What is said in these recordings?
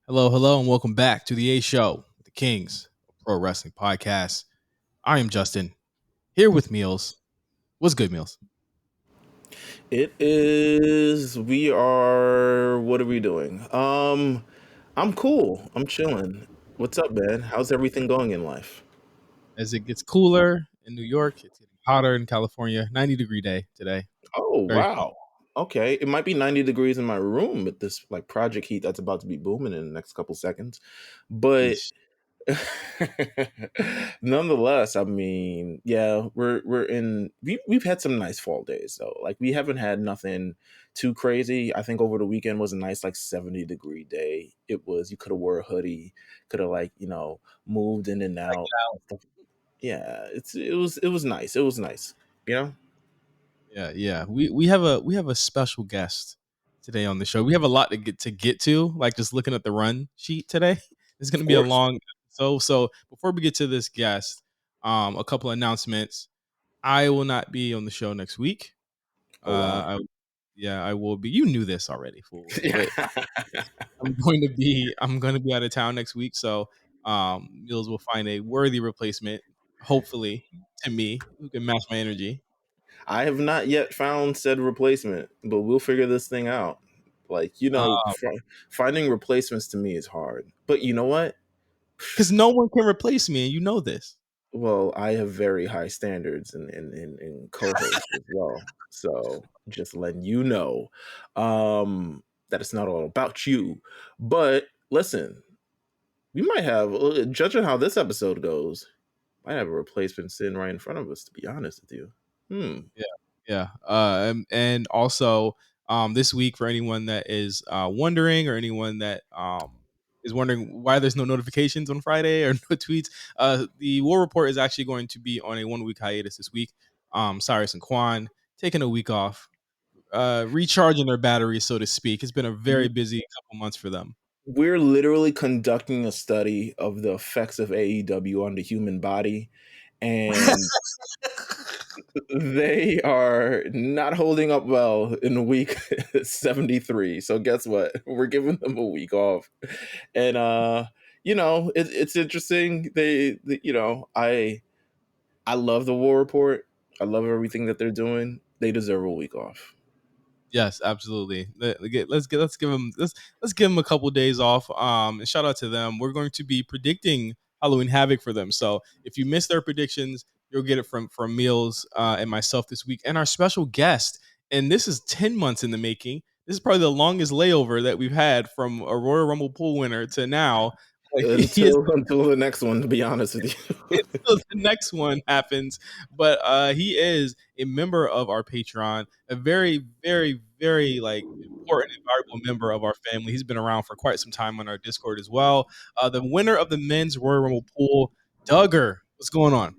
Hello, hello, and welcome back to the A Show, the Kings Pro Wrestling Podcast. I am Justin, here with Meals. What's good, Meals? It is. We are. What are we doing? I'm cool. I'm chilling. What's up, man? How's everything going in life? As it gets cooler in New York, it's getting hotter in California. 90-degree day today. Oh Very cool. wow. Okay, it might be 90 degrees in my room with this like project heat that's about to be booming in the next couple seconds, but Yeesh. nonetheless, I mean, yeah, we've had some nice fall days though. Like we haven't had nothing too crazy. I think over the weekend was a nice like 70-degree day. It was you could have wore a hoodie, could have like, moved in and out. Yeah, it was nice. It was nice. You know? Yeah. We have a special guest today on the show. We have a lot to get to, like just looking at the run sheet today. It's gonna Of be a course. long episode. So before we get to this guest, a couple of announcements. I will not be on the show next week. Oh wow. Yeah, I will be. You knew this already, fool. Yeah. But I'm going to be out of town next week, so Mills will find a worthy replacement, hopefully, to me, who can match my energy. I have not yet found said replacement, but we'll figure this thing out. Like, finding replacements to me is hard. But you know what? Because no one can replace me, and you know this. Well, I have very high standards in co-host as well. So just letting you know that it's not all about you. But listen, we might have, judging how this episode goes, might have a replacement sitting right in front of us, to be honest with you. Yeah, yeah. And also, this week for anyone that is wondering, or anyone that is wondering why there's no notifications on Friday or no tweets, the War Report is actually going to be on a 1 week hiatus this week. Cyrus and Quan taking a week off, recharging their batteries, so to speak. It's been a very busy couple months for them. We're literally conducting a study of the effects of AEW on the human body, and they are not holding up well in week 73. So guess what? We're giving them a week off. And it's interesting. I love the War Report. I love everything that they're doing. They deserve a week off. Yes, absolutely. Let's give them a couple days off. And shout out to them. We're going to be predicting Halloween Havoc for them. So if you missed their predictions, you'll get it from Meals and myself this week, and our special guest. And this is 10 months in the making. This is probably the longest layover that we've had from a Royal Rumble pool winner to now. Like, he is Until the next one, to be honest with you. until the next one happens. But he is a member of our Patreon, a very, very, very like important and valuable member of our family. He's been around for quite some time on our Discord as well. The winner of the men's Royal Rumble pool, Duggar. What's going on?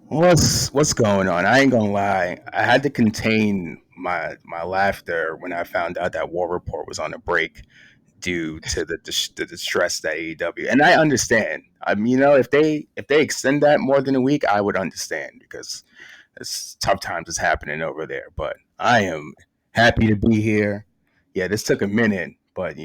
What's going on? I ain't gonna lie. I had to contain my laughter when I found out that War Report was on a break due to the distress that AEW. And I understand. I mean, if they extend that more than a week, I would understand because it's tough times is happening over there. But I am happy to be here. Yeah, this took a minute, but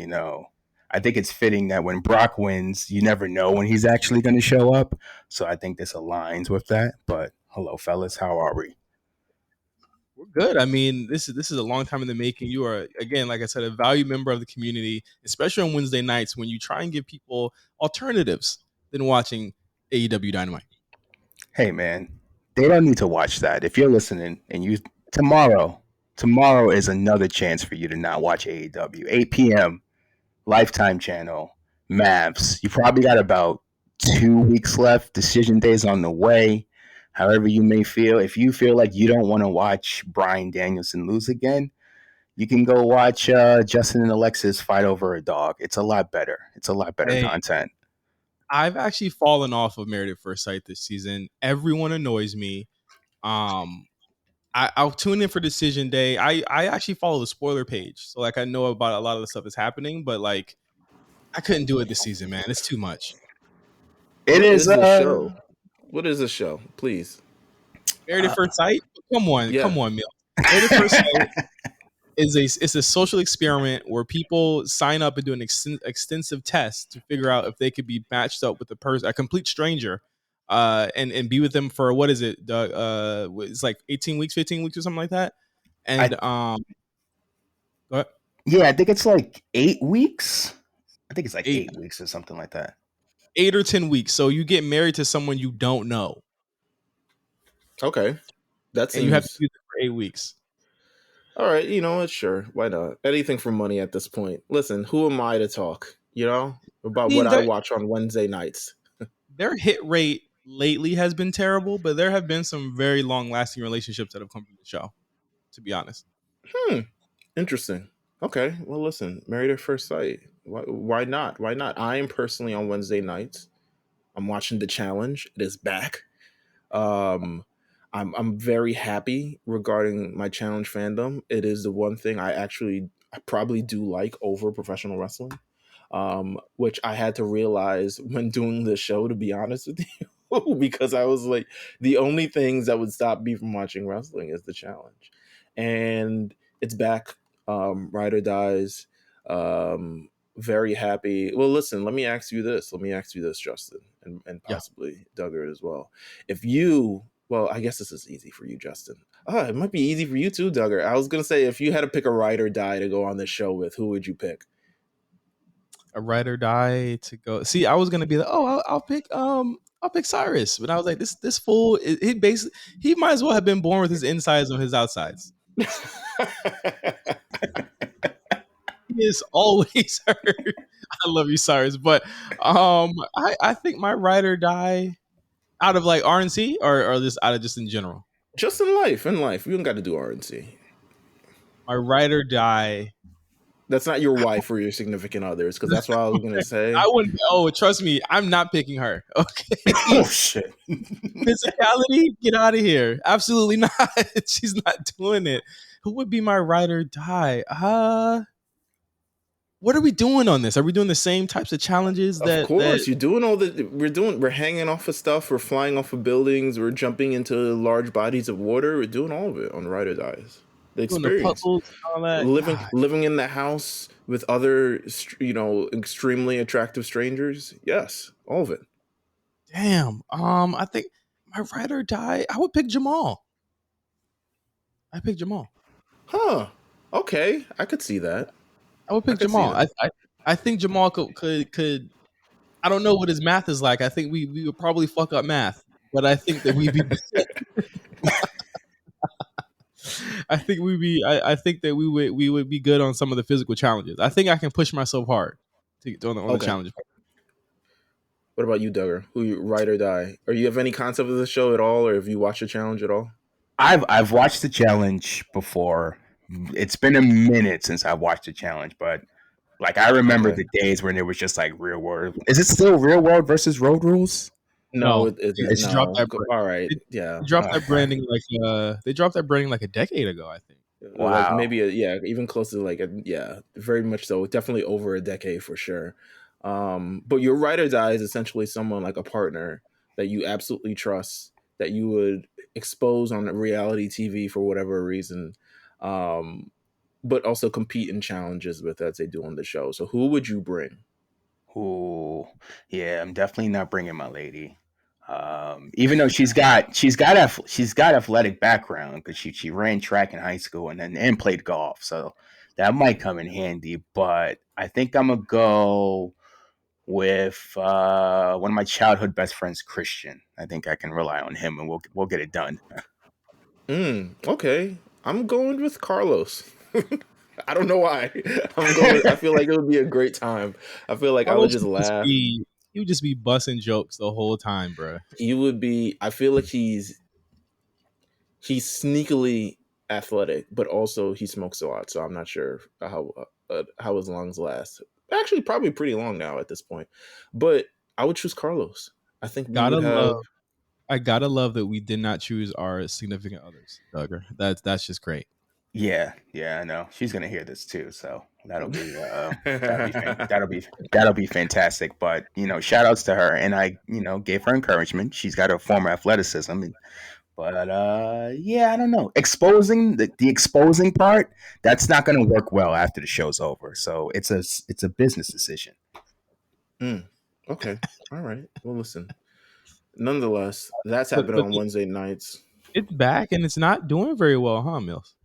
I think it's fitting that when Brock wins, you never know when he's actually going to show up. So I think this aligns with that. But hello, fellas, how are we? We're good. I mean, this is a long time in the making. You are, again, like I said, a valued member of the community, especially on Wednesday nights when you try and give people alternatives than watching AEW Dynamite. Hey, man, they don't need to watch that. If you're listening and you tomorrow, tomorrow is another chance for you to not watch AEW. 8 p.m. Lifetime channel, Mavs. You probably got about 2 weeks left. Decision day's on the way. However you may feel, if you feel like you don't want to watch Brian Danielson lose again, you can go watch Justin and Alexis fight over a dog. It's a lot better. It's a lot better Hey, content. I've actually fallen off of Married at First Sight this season. Everyone annoys me. Um, I'll tune in for Decision Day. I actually follow the spoiler page, so like I know about a lot of the stuff that's happening. But like, I couldn't do it this season, man. It's too much. It What is. is the show? What is the show? Please. Married at Uh, First Sight. Come on, Yeah. come on, Mill. Married at First Sight. it's a social experiment where people sign up and do an extensive test to figure out if they could be matched up with a complete stranger, and be with them for what is it, Doug? It's like 18 weeks, 15 weeks, or something like that. And I go ahead. Yeah, I think it's like 8 weeks. I think it's like eight 8 weeks or something like that. 8 or 10 weeks. So you get married to someone you don't know, Okay, that and you have to seems do it for 8 weeks. all right. You know what? Sure, why not? Anything for money at this point. Listen, who am I to talk? I About what mean, I watch on Wednesday nights. their hit rate lately has been terrible, but there have been some very long lasting relationships that have come from the show, to be honest. Hmm. Interesting. Okay. Well, listen, Married at First Sight. Why not? Why not? I am personally on Wednesday nights. I'm watching The Challenge. It is back. Um, I'm very happy regarding my challenge fandom. It is the one thing I probably do like over professional wrestling. Which I had to realize when doing the show, to be honest with you, because I was like, the only things that would stop me from watching wrestling is the challenge, and it's back. Ride or dies. Um, Very happy. Well, listen, let me ask you this. Let me ask you this, Justin, and Yeah. possibly Duggar as well. If you, well, I guess this is easy for you, Justin. It might be easy for you too, Duggar. I was gonna say, if you had to pick a ride or die to go on this show with, who would you pick? A ride or die to go. See, I was gonna be like, oh, I'll pick Cyrus, but I was like, this fool, he basically he might as well have been born with his insides on his outsides. He is always hurt. I love you, Cyrus, but I think my ride or die out of like RNC or just out of just in general, Just in life, you don't got to do RNC. my ride or die. That's not your wife or your significant others, because that's what I was gonna I say. wouldn't. Oh, trust me, I'm not picking her. Oh Okay, shit! physicality, get out of here. Absolutely not. She's not doing it. Who would be my ride or die? What are we doing on this? Are we doing the same types of challenges Of that course, you're doing all the. We're hanging off of stuff. We're flying off of buildings. We're jumping into large bodies of water. We're doing all of it on Ride or Dies. The doing the experience, puzzles and all that? God living in the house with other, extremely attractive strangers. Yes, all of it. damn. I think my ride or die. I would pick Jamal. I pick Jamal. Huh. Okay, I could see that. I would I pick could see Jamal. that. I think Jamal could. I don't know what his math is like. I think we would probably fuck up math, but I think that we'd be. I think we'd be. I think that we would be good on some of the physical challenges. I think I can push myself hard to on the Okay. challenge. What about you, Duggar? Who you ride or die? Or you have any concept of the show at all, or have you watched the challenge at all? I've watched the challenge before. It's been a minute since I watched the challenge, but like I remember Okay. the days when it was just like real world. Is it still real world versus road rules? No, No, it isn't. they dropped No. that. All right. They, Yeah. they dropped that branding like they dropped that branding like a decade ago. I think. Like Wow. maybe yeah, even close to like yeah, very much so. Definitely over a decade for sure. But your ride or die is essentially someone like a partner that you absolutely trust, that you would expose on reality TV for whatever reason, um, but also compete in challenges with as they do on the show. So who would you bring? Ooh, yeah, I'm definitely not bringing my lady. Even though she's got athletic background because she ran track in high school and played golf, so that might come in handy. But I think I'm gonna go with one of my childhood best friends, Christian. I think I can rely on him, and we'll get it done. Okay, I'm going with Carlos. I don't know why. I'm going. I feel like it would be a great time. I feel like I would Carlos just would just laugh. be he would just be busting jokes the whole time, bro. He would be. I feel like he's sneakily athletic, but also he smokes a lot. So I'm not sure how his lungs last. Actually, probably pretty long now at this point. But I would choose Carlos. I think we Gotta would have. love. I gotta love that we did not choose our significant others, Duggar. That's just great. Yeah, I know she's gonna hear this too, so that'll be fantastic. But shout outs to her, and I gave her encouragement. She's got a former athleticism, But yeah, I don't know. Exposing the exposing part, that's not going to work well after the show's over. So it's a business decision. Okay. All right. Well, listen. Nonetheless, that's But happening on Wednesday nights. it's back and it's not doing very well, huh, Mills?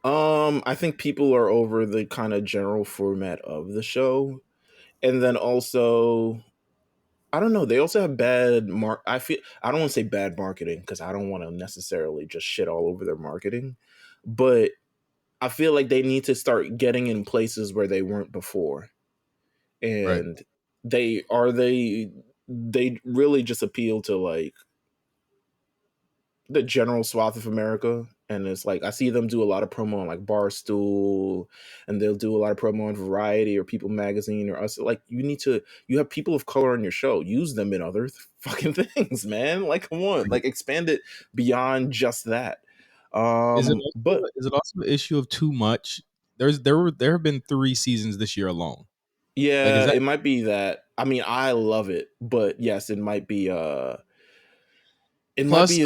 I think people are over the kind of general format of the show, and then also, I don't know. They also have bad I don't want to say bad marketing because I don't want to necessarily just shit all over their marketing, but I feel like they need to start getting in places where they weren't before, Right. and they really just appeal to like the general swath of America. And it's like I see them do a lot of promo on like Barstool, and they'll do a lot of promo on Variety or People Magazine or us. Like you have people of color on your show. Use them in other fucking things, man. Like come on, like expand it beyond just that. But Is it also an issue of too much? There have been 3 seasons this year alone. Like, is yeah, that it might be that. I mean, I love it, but yes, it might be. It might plus be.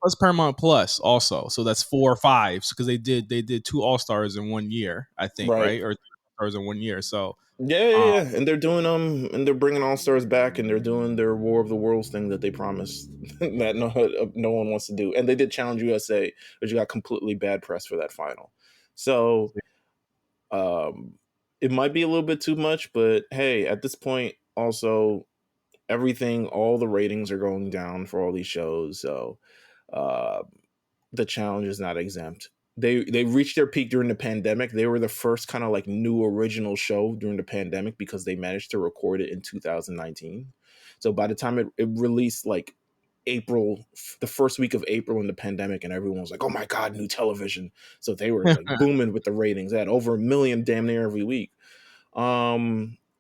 plus Paramount Plus also? So that's 4 or 5 because they did 2 All-Stars in 1 year, I think, Right. right? Or 3 All-Stars in 1 year. So um, Yeah, and they're doing and they're bringing All Stars back, and they're doing their War of the Worlds thing that they promised that no one wants to do, and they did Challenge USA, but you got completely bad press for that final. So um, it might be a little bit too much, but hey, at this point, also all the ratings are going down for all these shows, so uh, the challenge is not exempt. They reached their peak during the pandemic. They were the first kind of like new original show during the pandemic because they managed to record it in 2019. So by the time it released like April, the first week of April in the pandemic, and everyone was like, "Oh my god, new television!" So they were like booming with the ratings. They had over 1 million damn near every week.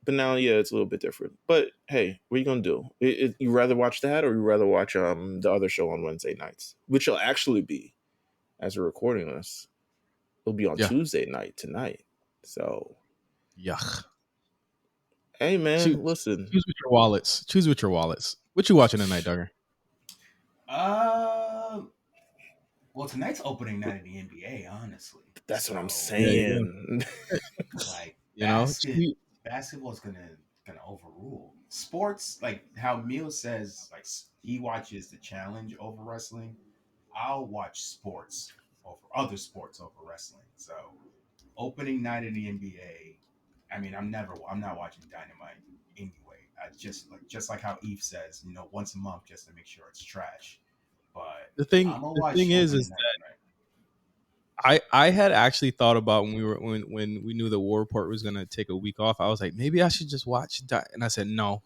But now, yeah, it's a little bit different. But hey, what are you gonna do? You rather watch that, or you rather watch the other show on Wednesday nights, which will actually be, as we're recording this, it'll be on yeah, Tuesday night tonight. So yuck. hey, Choose, man, listen. choose with your wallets. Choose with your wallets. What you watching tonight, Duggar? Uh, well, tonight's opening night of the NBA, honestly. That's what I'm So, Yeah, you saying. like know, basketball is gonna overrule sports. Like how Meal says, like he watches the challenge over wrestling. I'll watch sports over other sports over wrestling. So, opening night in the NBA. I mean, I'm not watching Dynamite anyway. I just like how Eve says, once a month just to make sure it's trash. But I'm gonna the thing watch is opening night tonight. I had actually thought about when we knew the War Report was gonna take a week off. I was like, maybe I should just watch and I said no.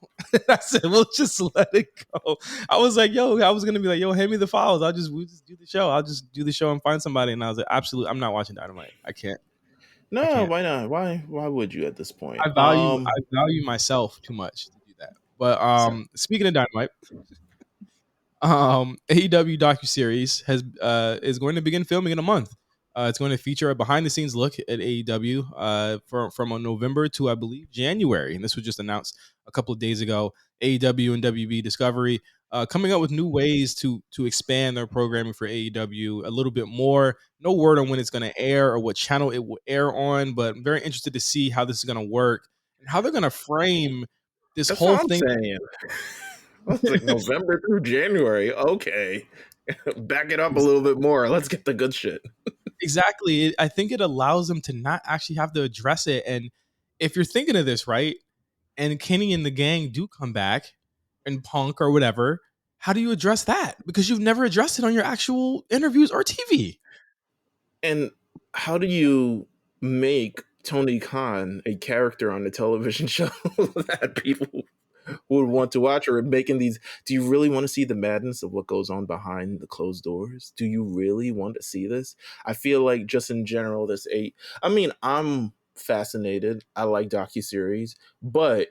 I said we'll just let it go. I was like, I was gonna be like, hand me the files. We'll just do the show. I'll just do the show and find somebody. And I was like, absolutely, I'm not watching Dynamite. I can't. I No, can't. why not? Why would you at this point? I value myself too much to do that. But So, speaking of Dynamite, AEW docuseries is going to begin filming in a month. It's going to feature a behind the scenes look at AEW from November to I believe January, and this was just announced a couple of days ago. AEW and WB Discovery coming up with new ways to expand their programming for AEW a little bit more. No word on when it's going to air or what channel it will air on, but I'm very interested to see how this is going to work and how they're going to frame this that's whole what I'm thing. saying. It's like November through January. Okay, back it up a little bit more. Let's get the good shit. Exactly. I think it allows them to not actually have to address it. And if you're thinking of this, right, and Kenny and the gang do come back and Punk or whatever, how do you address that? Because you've never addressed it on your actual interviews or TV. And how do you make Tony Khan a character on a television show that people would want to watch, or making these? Do you really want to see the madness of what goes on behind the closed doors? Do you really want to see this? I feel like just in general, I mean, I'm fascinated. I like docuseries, but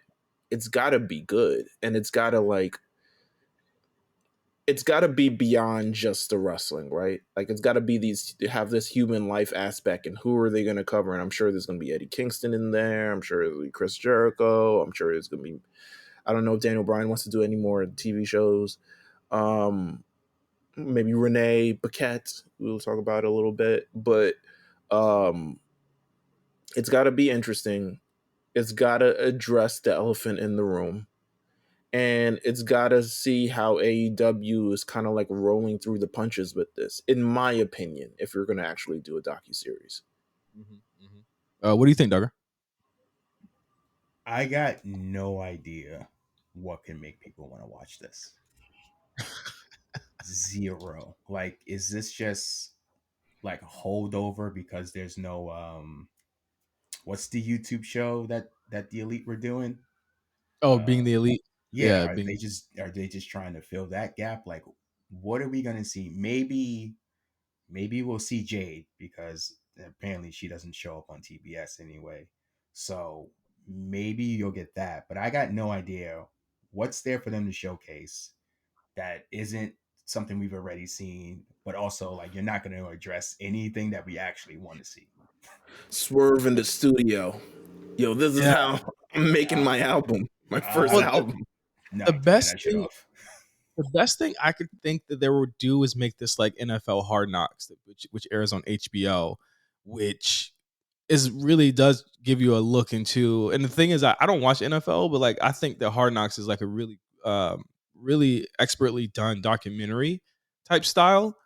it's got to be good, and it's got to be beyond just the wrestling, right? Like it's got to be have this human life aspect, and who are they going to cover? And I'm sure there's going to be Eddie Kingston in there. I'm sure there'll be Chris Jericho. I'm sure there's going to be, I don't know if Daniel Bryan wants to do any more TV shows. Um, maybe Renee Paquette. We'll talk about it a little bit, but um, it's got to be interesting. It's got to address the elephant in the room, and it's got to see how AEW is kind of like rolling through the punches with this, in my opinion, if you're going to actually do a docuseries. What do you think, Duggar? I got no idea what can make people want to watch this. Zero. Like, is this just like a holdover because there's no what's the YouTube show that the Elite were doing? Oh, being the elite. Yeah, Yeah, being are they just trying to fill that gap? Like, what are we gonna see? Maybe we'll see Jade because apparently she doesn't show up on TBS anyway. So maybe you'll get that. But I got no idea what's there for them to showcase that isn't something we've already seen, but also like you're not going to address anything that we actually want to see. Swerve in the studio. Yo, this is yeah. how I'm making Uh, my album, my first uh, Well, album. no, the turn best that shit thing off. the best thing I could think that they would do is make this like NFL Hard Knocks, which airs on HBO, which is really does give you a look into. And the thing is, I don't watch NFL, but like I think that Hard Knocks is like a really expertly done documentary type style.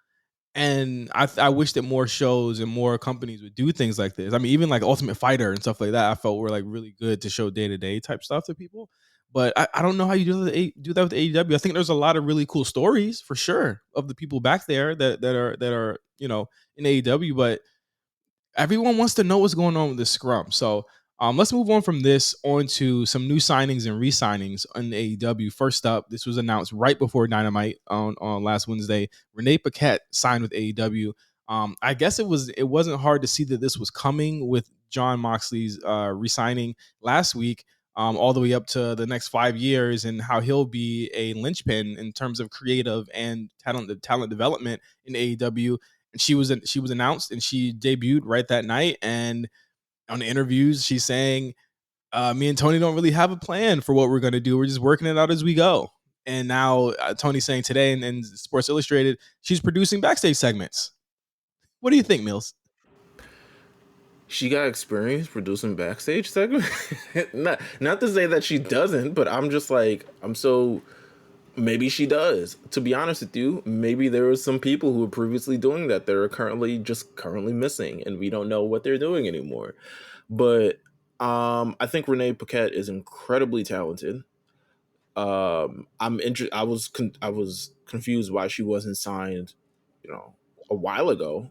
And I wish that more shows and more companies would do things like this. I mean, even like Ultimate Fighter and stuff like that, I felt were like really good to show day to day type stuff to people. But I don't know how you do that with AEW. I think there's a lot of really cool stories for sure of the people back there that are in AEW, but everyone wants to know what's going on with the scrum. So let's move on from this on to some new signings and re-signings on AEW. First up, this was announced right before Dynamite on last Wednesday. Renee Paquette signed with AEW. I guess it wasn't hard to see that this was coming with John Moxley's re-signing last week. All the way up to the next 5 years, and how he'll be a linchpin in terms of creative and talent development in AEW. And she was announced and she debuted right that night. And on the interviews, she's saying, "Me and Tony don't really have a plan for what we're going to do. We're just working it out as we go." And now Tony's saying today in Sports Illustrated, she's producing backstage segments. What do you think, Mills? She got experience producing backstage segments. Not to say that she doesn't, but I'm just like, maybe she does. To be honest with you, maybe there were some people who were previously doing that that are currently missing, and we don't know what they're doing anymore. But I think Renee Paquette is incredibly talented. I was confused why she wasn't signed, a while ago.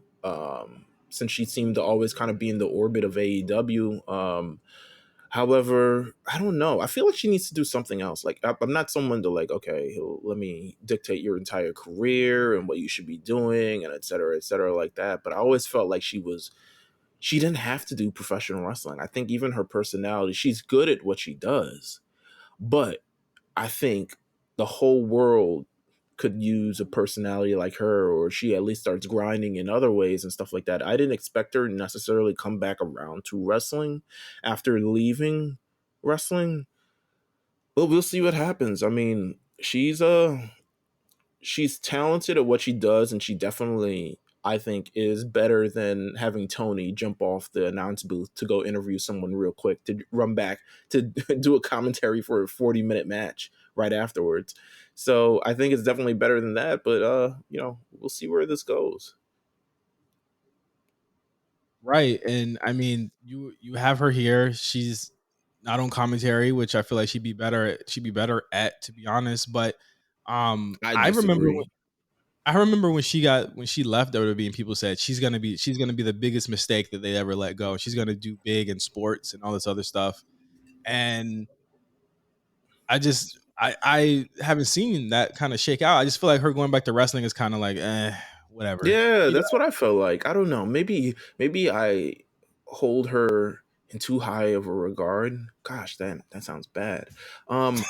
Since she seemed to always kind of be in the orbit of AEW. However, I don't know. I feel like she needs to do something else. Like I'm not someone to like, okay, let me dictate your entire career and what you should be doing and et cetera, like that. But I always felt like she didn't have to do professional wrestling. I think even her personality, she's good at what she does, but I think the whole world could use a personality like her, or she at least starts grinding in other ways and stuff like that. I didn't expect her to necessarily come back around to wrestling after leaving wrestling, but we'll see what happens. I mean, she's talented at what she does, and she definitely, I think, is better than having Tony jump off the announce booth to go interview someone real quick to run back to do a commentary for a 40-minute match right afterwards. So I think it's definitely better than that, but we'll see where this goes. Right. And I mean, you have her here. She's not on commentary, which I feel like she'd be better at, to be honest. But I I remember disagree. when she left WWE and people said she's gonna be the biggest mistake that they ever let go. She's gonna do big in sports and all this other stuff. And I haven't seen that kind of shake out. I just feel like her going back to wrestling is kind of like whatever. Yeah, You know? that's what I felt like. I don't know. Maybe I hold her in too high of a regard. Gosh, that sounds bad. Um,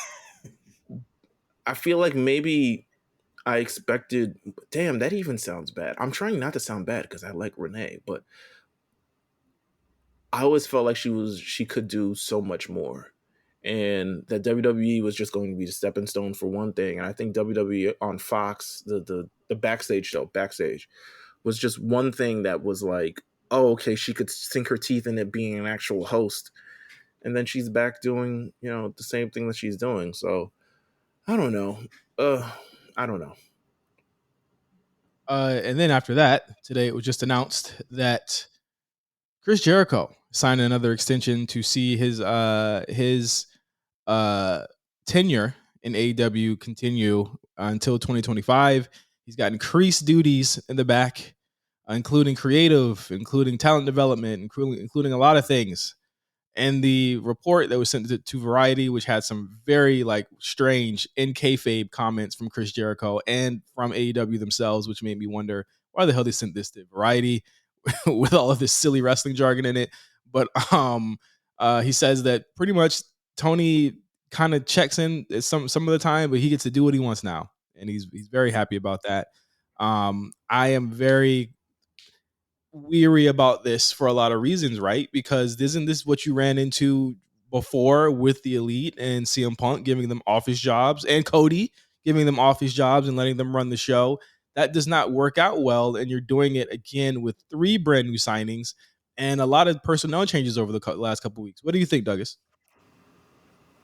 I feel like maybe I expected. Damn, that even sounds bad. I'm trying not to sound bad because I like Renee, but I always felt like she could do so much more, and that WWE was just going to be the stepping stone for one thing. And I think WWE on Fox, the the backstage show, backstage was just one thing that was like, oh, okay, she could sink her teeth in it being an actual host, and then she's back doing the same thing that she's doing. So I don't know. I don't know. And then after that, today it was just announced that Chris Jericho signed another extension to see his uh, tenure in AEW continue until 2025. He's got increased duties in the back, including creative, including talent development, including a lot of things. And the report that was sent to Variety, which had some very like strange in kayfabe comments from Chris Jericho and from AEW themselves, which made me wonder why the hell they sent this to Variety with all of this silly wrestling jargon in it. But he says that pretty much Tony kind of checks in some of the time, but he gets to do what he wants now, and he's very happy about that. I am very weary about this for a lot of reasons, right? Because isn't this what you ran into before with the Elite and CM Punk giving them office jobs and Cody giving them office jobs and letting them run the show? That does not work out well, and you're doing it again with 3 brand new signings and a lot of personnel changes over the last couple weeks. What do you think, Douglas?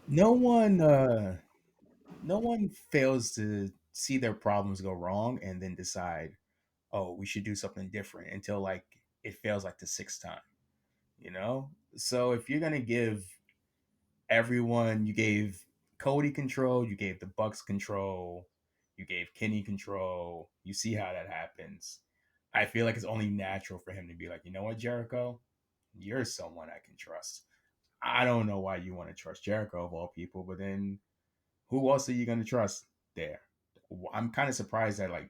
No one, no one fails to see their problems go wrong and then decide, oh, we should do something different until like it fails like the 6th time. You know, so if you're gonna give everyone, you gave Cody control, you gave the Bucks control, you gave Kenny control. You see how that happens. I feel like it's only natural for him to be like, you know what, Jericho, you're someone I can trust. I don't know why you want to trust Jericho of all people, but then who else are you going to trust there? I'm kind of surprised that like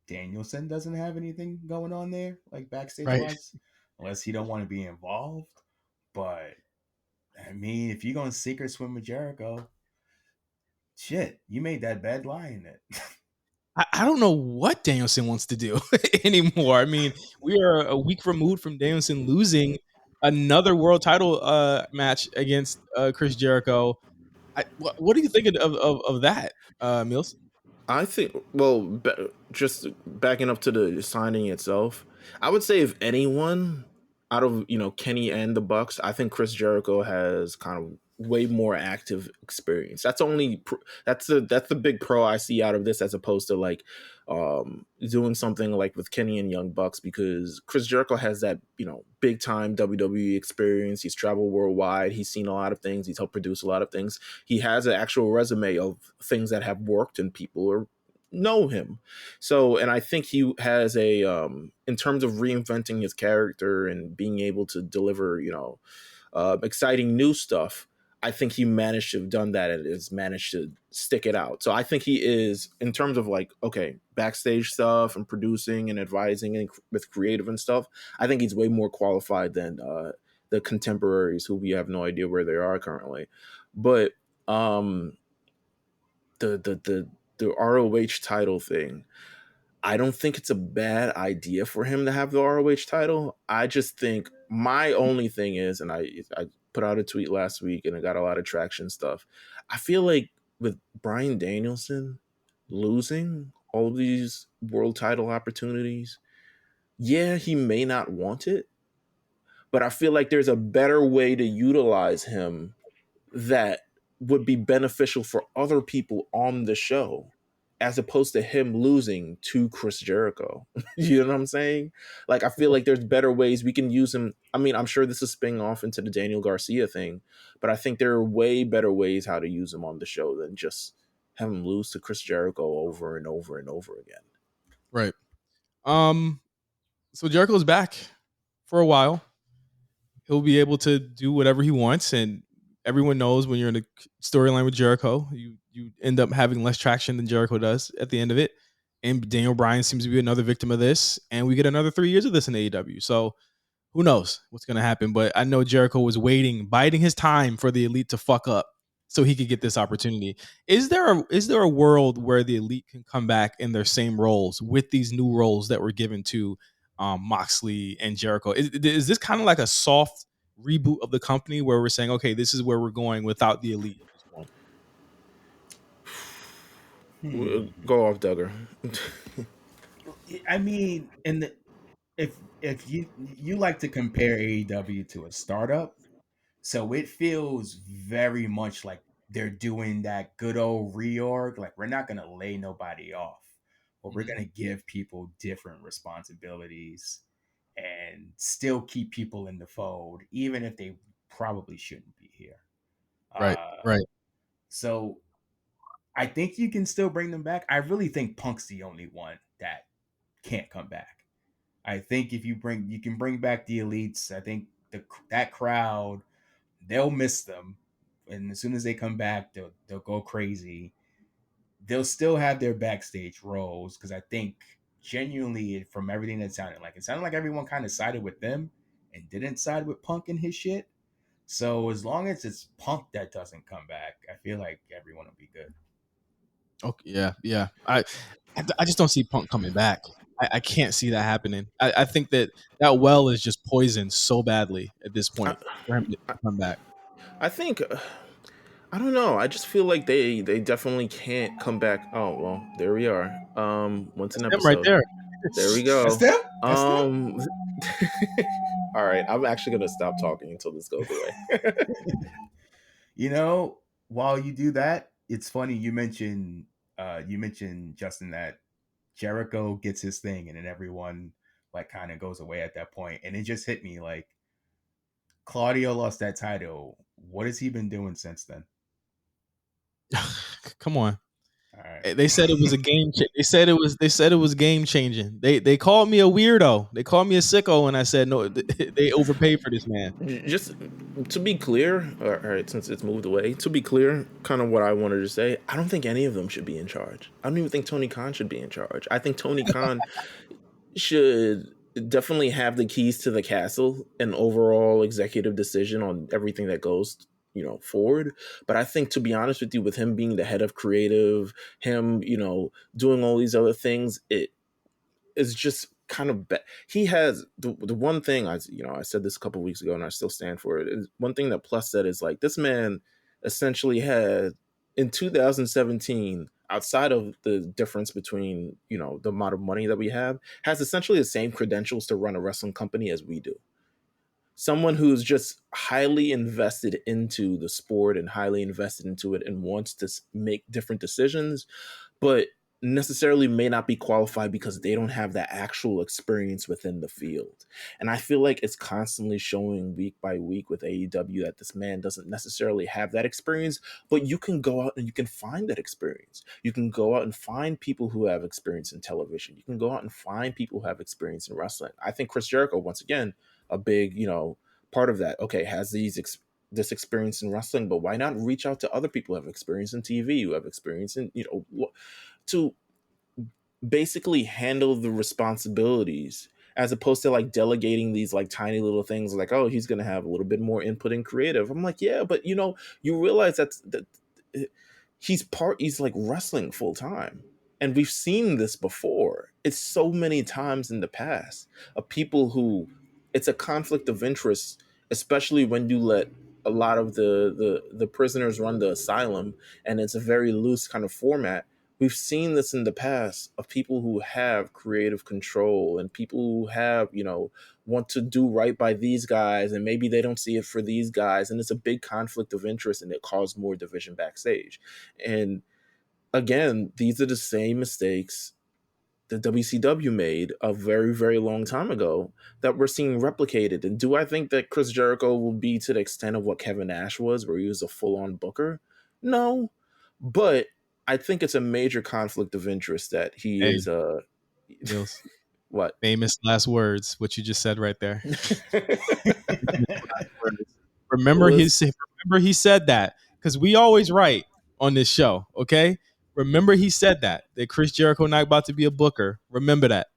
Danielson doesn't have anything going on there, like backstage Right. wise, unless he don't want to be involved. But I mean, if you're gonna sink or swim with Jericho, shit, you made that bed lying it. I don't know what Danielson wants to do anymore. I mean, we are a week removed from Danielson losing another world title match against Chris Jericho. What do you think of that, Mills? I think, well, just backing up to the signing itself, I would say if anyone out of Kenny and the Bucks, I think Chris Jericho has kind of way more active experience. That's the big pro I see out of this, as opposed to like doing something like with Kenny and Young Bucks, because Chris Jericho has that big time WWE experience. He's traveled worldwide. He's seen a lot of things. He's helped produce a lot of things. He has an actual resume of things that have worked and people know him. So, and I think he has in terms of reinventing his character and being able to deliver, exciting new stuff. I think he managed to have done that and has managed to stick it out. So I think he is, in terms of like, okay, backstage stuff and producing and advising and with creative and stuff, I think he's way more qualified than the contemporaries who we have no idea where they are currently. But the ROH title thing, I don't think it's a bad idea for him to have the ROH title. I just think my only thing is, and I put out a tweet last week and it got a lot of traction stuff. I feel like with Bryan Danielson losing all of these world title opportunities, yeah, he may not want it, but I feel like there's a better way to utilize him that would be beneficial for other people on the show, as opposed to him losing to Chris Jericho. You know what I'm saying? Like, I feel like there's better ways we can use him. I mean, I'm sure this is spinning off into the Daniel Garcia thing, but I think there are way better ways how to use him on the show than just have him lose to Chris Jericho over and over and over again. Right. Um. So Jericho's back for a while. He'll be able to do whatever he wants, and everyone knows when you're in a storyline with Jericho, you end up having less traction than Jericho does at the end of it. And Daniel Bryan seems to be another victim of this, and we get another 3 years of this in AEW. So who knows what's going to happen? But I know Jericho was waiting, biding his time for the Elite to fuck up so he could get this opportunity. Is there a world where the Elite can come back in their same roles with these new roles that were given to Moxley and Jericho? Is this kind of like a soft reboot of the company where we're saying, okay, this is where we're going without the Elite at this point? Hmm. Go off, Duggar. I mean, if you like to compare AEW to a startup, so it feels very much like they're doing that good old reorg. Like we're not gonna lay nobody off, but we're gonna give people different responsibilities and still keep people in the fold, even if they probably shouldn't be here. Right, Uh, right. so I think you can still bring them back. I really think Punk's the only one that can't come back. I think if you can bring back the elites. I think that crowd, they'll miss them, and as soon as they come back, they'll go crazy. They'll still have their backstage roles because I think genuinely, from everything it sounded like everyone kind of sided with them and didn't side with Punk and his shit. So as long as it's Punk that doesn't come back, I feel like everyone will be good. Okay, yeah, yeah. I just don't see Punk coming back. I can't see that happening. I think that well is just poisoned so badly at this I, point for him to come back. I think I don't know. I just feel like they definitely can't come back. Oh well, there we are. Once That's an them right episode. there. There we That's go. them. That's them. Um, all right. I'm actually gonna stop talking until this goes away. You know, while you do that, it's funny you mentioned Justin that Jericho gets his thing and then everyone like kind of goes away at that point. And it just hit me like Claudio lost that title. What has he been doing since then? Come on. All right. They said it was a game. They said it was game changing. They called me a weirdo. They called me a sicko, and I said no. They overpaid for this man. Just to be clear, all right, since it's moved away, to be clear, kind of what I wanted to say, I don't think any of them should be in charge. I don't even think Tony Khan should be in charge. I think Tony Khan should definitely have the keys to the castle and overall executive decision on everything that goes, forward. But I think, to be honest with you, with him being the head of creative, him, doing all these other things, it is just kind of he has the one thing I said this a couple of weeks ago and I still stand for it. Is one thing that Plus said is like this man essentially had in 2017, outside of the difference between the amount of money that we have, has essentially the same credentials to run a wrestling company as we do. Someone who's just highly invested into the sport and highly invested into it and wants to make different decisions, but necessarily may not be qualified because they don't have that actual experience within the field. And I feel like it's constantly showing week by week with AEW that this man doesn't necessarily have that experience, but you can go out and you can find that experience. You can go out and find people who have experience in television. You can go out and find people who have experience in wrestling. I think Chris Jericho, once again, a big, part of that. Okay, has this experience in wrestling, but why not reach out to other people who have experience in TV, who have experience in, to basically handle the responsibilities as opposed to like delegating these like tiny little things like, oh, he's going to have a little bit more input in creative. I'm like, yeah, but you realize that he's like wrestling full time. And we've seen this before. It's so many times in the past of people who it's a conflict of interest, especially when you let a lot of the prisoners run the asylum and it's a very loose kind of format. We've seen this in the past of people who have creative control and people who have, want to do right by these guys and maybe they don't see it for these guys. And it's a big conflict of interest and it caused more division backstage. And again, these are the same mistakes the WCW made a very, very long time ago that we're seeing replicated. And do I think that Chris Jericho will be to the extent of what Kevin Nash was, where he was a full-on booker? No. But I think it's a major conflict of interest that he Hey, is Mills. what? Famous last words. What you just said right there. Remember Was his. Remember he said that because we always write on this show. Okay. Remember he said that Chris Jericho not about to be a booker. Remember that.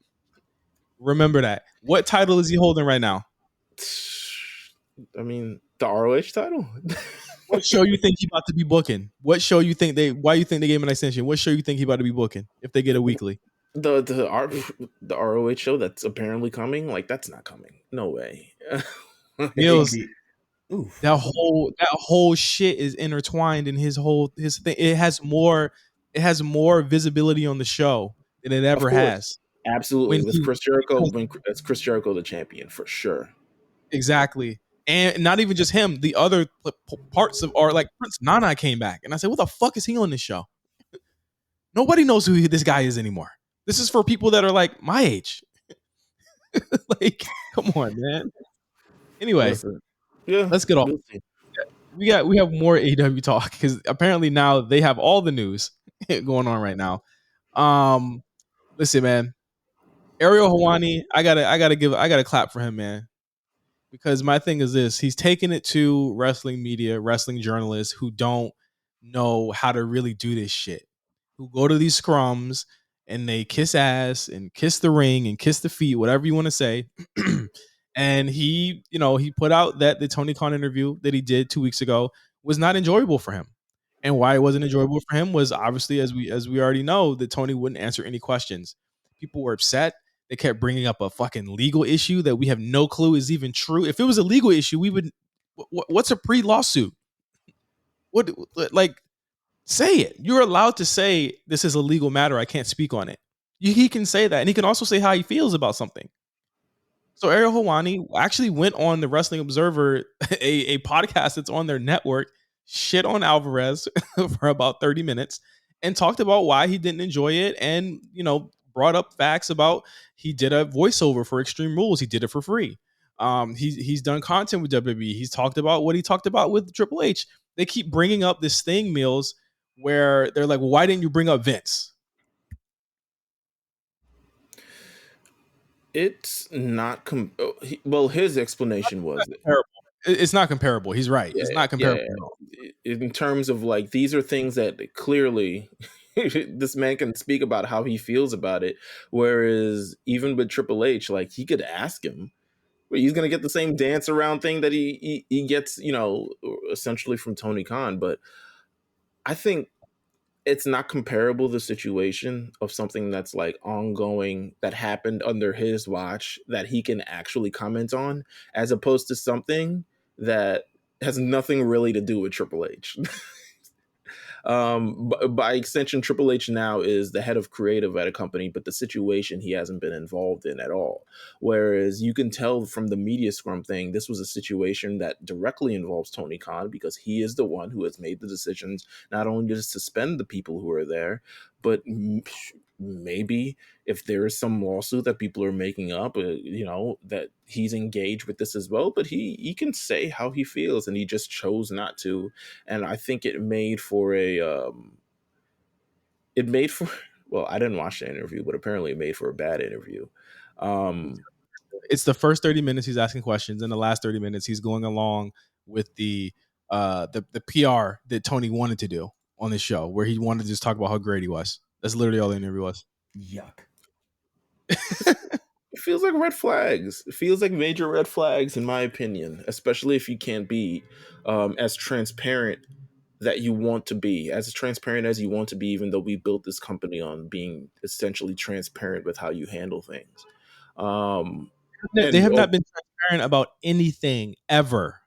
Remember that. What title is he holding right now? I mean, the ROH title? What show you think he about to be booking? What show you think they? Why you think they gave him an extension? What show you think he about to be booking if they get a weekly? The ROH show that's apparently coming, like that's not coming. No way. Mills, Oof. that whole shit is intertwined in his thing. It has more visibility on the show than it Of ever course. has. Absolutely. when With he Chris Jericho, because when that's Chris Jericho the champion for sure. exactly. And not even just him, the other parts of or like Prince Nana came back, and I said, "What the fuck is he on this show?" Nobody knows who this guy is anymore. This is for people that are like my age. Like, come on, man. Anyway, Listen, yeah, let's get off. we'll see. We have more AEW talk because apparently now they have all the news going on right now. Um, listen, man, Ariel Helwani, I gotta clap for him, man. Because my thing is this: he's taking it to wrestling media, wrestling journalists who don't know how to really do this shit, who go to these scrums and they kiss ass and kiss the ring and kiss the feet, whatever you want to say. And he, he put out that the Tony Khan interview that he did 2 weeks ago was not enjoyable for him. And why it wasn't enjoyable for him was obviously, as we already know, that Tony wouldn't answer any questions. People were upset. They kept bringing up a fucking legal issue that we have no clue is even true. If it was a legal issue, we would. What's a pre-lawsuit? What, like, say it. You're allowed to say this is a legal matter. I can't speak on it. He can say that, and he can also say how he feels about something. So Ariel Helwani actually went on the Wrestling Observer, a podcast that's on their network, shit on Alvarez for about 30 minutes and talked about why he didn't enjoy it and, brought up facts about he did a voiceover for Extreme Rules. He did it for free. He's done content with WWE. He's talked about what he talked about with Triple H. They keep bringing up this thing, Meals, where they're like, well, why didn't you bring up Vince? It's not well, his explanation was It's not comparable. He's right. yeah, It's not yeah. comparable at all. In terms of like these are things that clearly this man can speak about how he feels about it. Whereas even with Triple H, like he could ask him, but he's gonna get the same dance around thing that he gets, essentially from Tony Khan. But I think it's not comparable the situation of something that's like ongoing that happened under his watch that he can actually comment on as opposed to something that has nothing really to do with Triple H. By extension, Triple H now is the head of creative at a company, but the situation he hasn't been involved in at all. Whereas you can tell from the media scrum thing, this was a situation that directly involves Tony Khan because he is the one who has made the decisions not only to suspend the people who are there, but maybe if there is some lawsuit that people are making up, that he's engaged with this as well. But he can say how he feels, and he just chose not to. And I think it made for well, I didn't watch the interview, but apparently it made for a bad interview. It's the first 30 minutes he's asking questions, and the last 30 minutes he's going along with the PR that Tony wanted to do on the show, where he wanted to just talk about how great he was. That's literally all the interview was. Yuck. It feels like red flags. It feels like major red flags, in my opinion, especially if you can't be as transparent that you want to be, as transparent as you want to be, even though we built this company on being essentially transparent with how you handle things. They And have not been transparent about anything ever.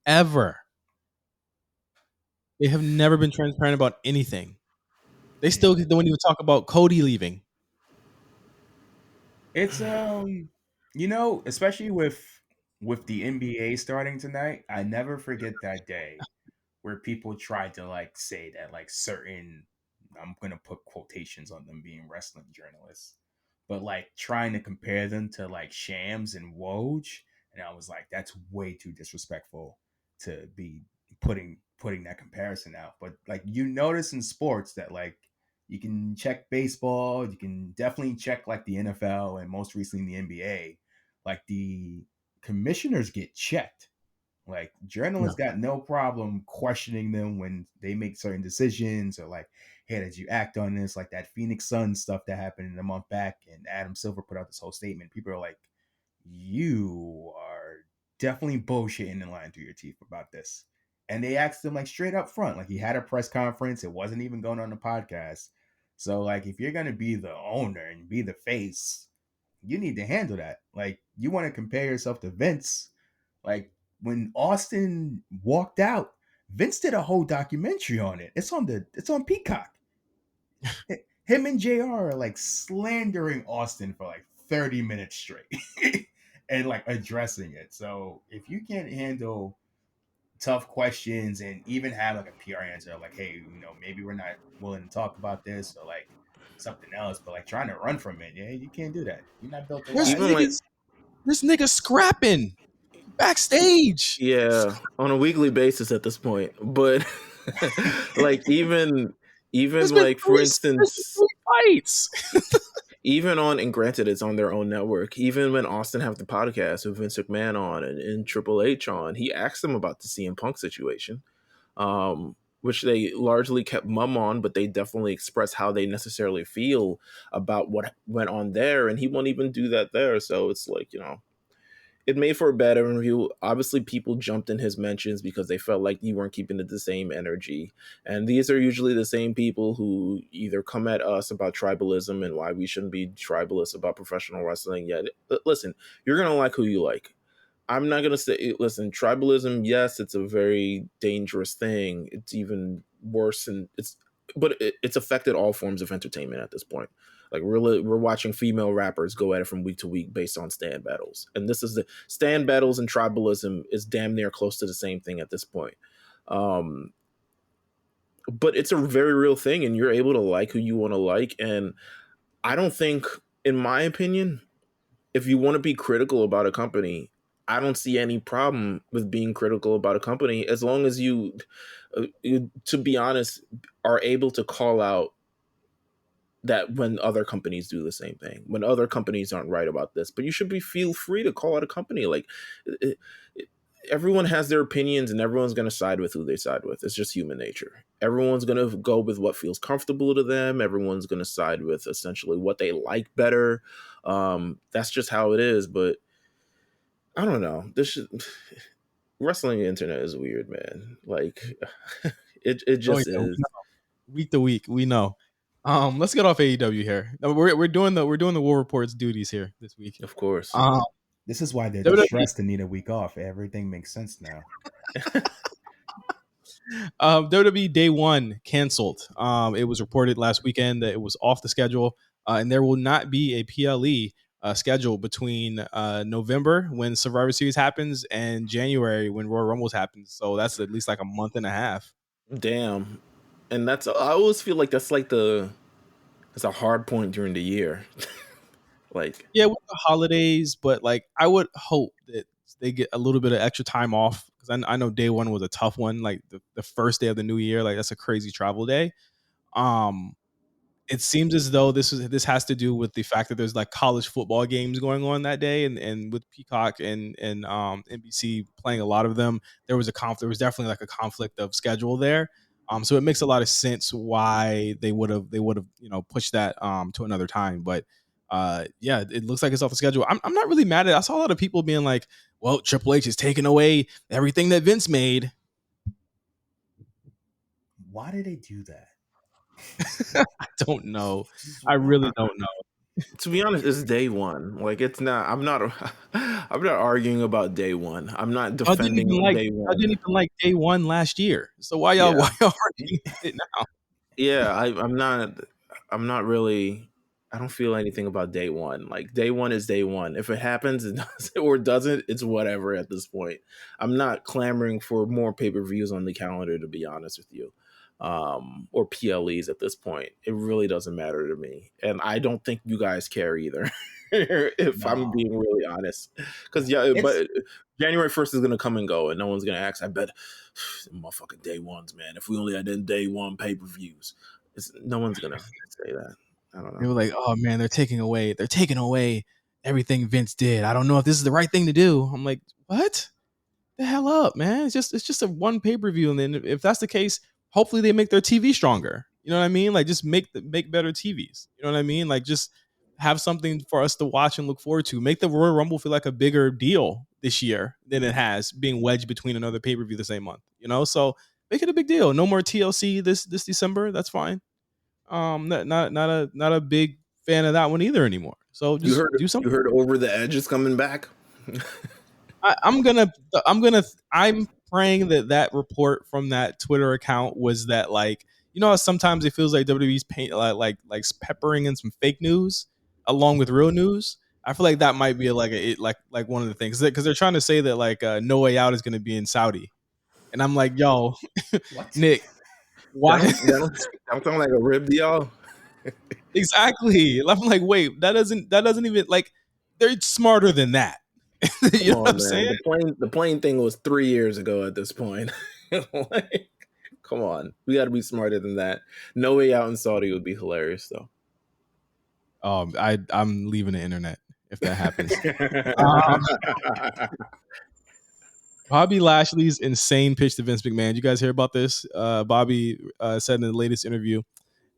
Ever. They have never been transparent about anything. They still don't even talk about Cody leaving. It's especially with the NBA starting tonight, I never forget that day where people tried to like say that like certain, I'm gonna put quotations on them being wrestling journalists, but like trying to compare them to like Shams and Woj, and I was like, that's way too disrespectful to be putting that comparison out. But like you notice in sports that like you can check baseball, you can definitely check like the NFL and most recently the NBA, like the commissioners get checked. Like journalists got no problem questioning them when they make certain decisions or like, hey, did you act on this? Like that Phoenix Suns stuff that happened a month back and Adam Silver put out this whole statement. People are like, you are definitely bullshitting and lying through your teeth about this. And they asked him like straight up front, like he had a press conference. It wasn't even going on the podcast. So like if you're gonna be the owner and be the face, you need to handle that. Like you want to compare yourself to Vince. Like when Austin walked out, Vince did a whole documentary on it. It's on Peacock. him and JR are like slandering Austin for like 30 minutes straight and like addressing it. So if you can't handle tough questions and even have like a PR answer, like, hey, maybe we're not willing to talk about this or like something else, but like trying to run from it, yeah, you can't do that. You're not built to There's last. Even like, niggas, this nigga scrapping backstage. yeah, on a weekly basis at this point. But like even There's been like for there's been instance, three fights. even on, and granted it's on their own network, even when Austin have the podcast with Vince McMahon on and Triple H on, he asked them about the CM Punk situation, which they largely kept mum on, but they definitely expressed how they necessarily feel about what went on there, and he won't even do that there. So it's like, it made for a bad interview. Obviously, people jumped in his mentions because they felt like you weren't keeping it the same energy. And these are usually the same people who either come at us about tribalism and why we shouldn't be tribalist about professional wrestling. Yet, listen, you're going to like who you like. I'm not going to say, listen, tribalism, yes, it's a very dangerous thing. It's even worse, but it's affected all forms of entertainment at this point. Like we're watching female rappers go at it from week to week based on stand battles. And this is the stand battles, and tribalism is damn near close to the same thing at this point. But it's a very real thing, and you're able to like who you want to like. And I don't think, in my opinion, if you want to be critical about a company, I don't see any problem with being critical about a company as long as you, to be honest, are able to call out that when other companies do the same thing, when other companies aren't right about this. But you should feel free to call out a company. Like, everyone has their opinions, and everyone's going to side with who they side with. It's just human nature. Everyone's going to go with what feels comfortable to them. Everyone's going to side with essentially what they like better. That's just how it is. But I don't know. Wrestling internet is weird, man. Like, it just is. Week to week, we know. Let's get off AEW here. We're doing the War Report's duties here this week. Of course. This is why they're WWE distressed and need a week off. Everything makes sense now. WWE Day One canceled. It was reported last weekend that it was off the schedule, and there will not be a PLE schedule between November when Survivor Series happens and January when Royal Rumbles happens. So that's at least like a month and a half. Damn. And I always feel like that's like it's a hard point during the year. Like, yeah, with the holidays, but like I would hope that they get a little bit of extra time off, because I know Day One was a tough one. Like the first day of the new year, like that's a crazy travel day. Um, it seems as though this has to do with the fact that there's like college football games going on that day, and with Peacock and NBC playing a lot of them, there was definitely like a conflict of schedule there. So it makes a lot of sense why they would have pushed that to another time. But yeah, it looks like it's off the schedule. I'm not really mad at it. I saw a lot of people being like, well, Triple H is taking away everything that Vince made. Why did they do that? I don't know. I really don't know. to be honest, it's Day One. Like, it's not. I'm not. I'm not arguing about Day One. I'm not defending Day I One. didn't even like Day One last year. So why y'all arguing it now? Yeah, I'm not. I'm not really. I don't feel anything about Day One. Like, Day One is Day One. If it happens, it does, or it doesn't, it's whatever at this point. I'm not clamoring for more pay-per-views on the calendar, to be honest with you, or PLEs at this point. It really doesn't matter to me, and I don't think you guys care either. If I'm being really honest, because but January 1st is gonna come and go, and no one's gonna ask. I bet motherfucking Day Ones, man. If we only had Day One pay-per-views, no one's gonna say that. I don't know. They were like, "Oh man, they're taking away everything Vince did. I don't know if this is the right thing to do." I'm like, "What? The hell up, man? It's just a one pay-per-view, and then if that's the case, hopefully they make their TV stronger. You know what I mean? Like just make better TVs. You know what I mean? Like just have something for us to watch and look forward to. Make the Royal Rumble feel like a bigger deal this year than it has, being wedged between another pay-per-view the same month. So make it a big deal. No more TLC this December. That's fine. Not a big fan of that one either anymore. So just do something. You heard Over the Edge is coming back. I'm praying that report from that Twitter account was that like you know how sometimes it feels like WWE's paint like peppering in some fake news along with real news. I feel like that might be like one of the things because they're trying to say that like No Way Out is going to be in Saudi, and I'm like, yo, What? Nick, That why? don't that don't, that don't sound like a rib to y'all. Exactly. I'm like, wait, that doesn't even like they're smarter than that. You Come know what on, I'm man. saying? The plane thing was 3 years ago at this point. Like, come on, we got to be smarter than that. No Way Out in Saudi would be hilarious, though. I'm leaving the internet if that happens. Um, Bobby Lashley's insane pitch to Vince McMahon. You guys hear about this? Bobby said in the latest interview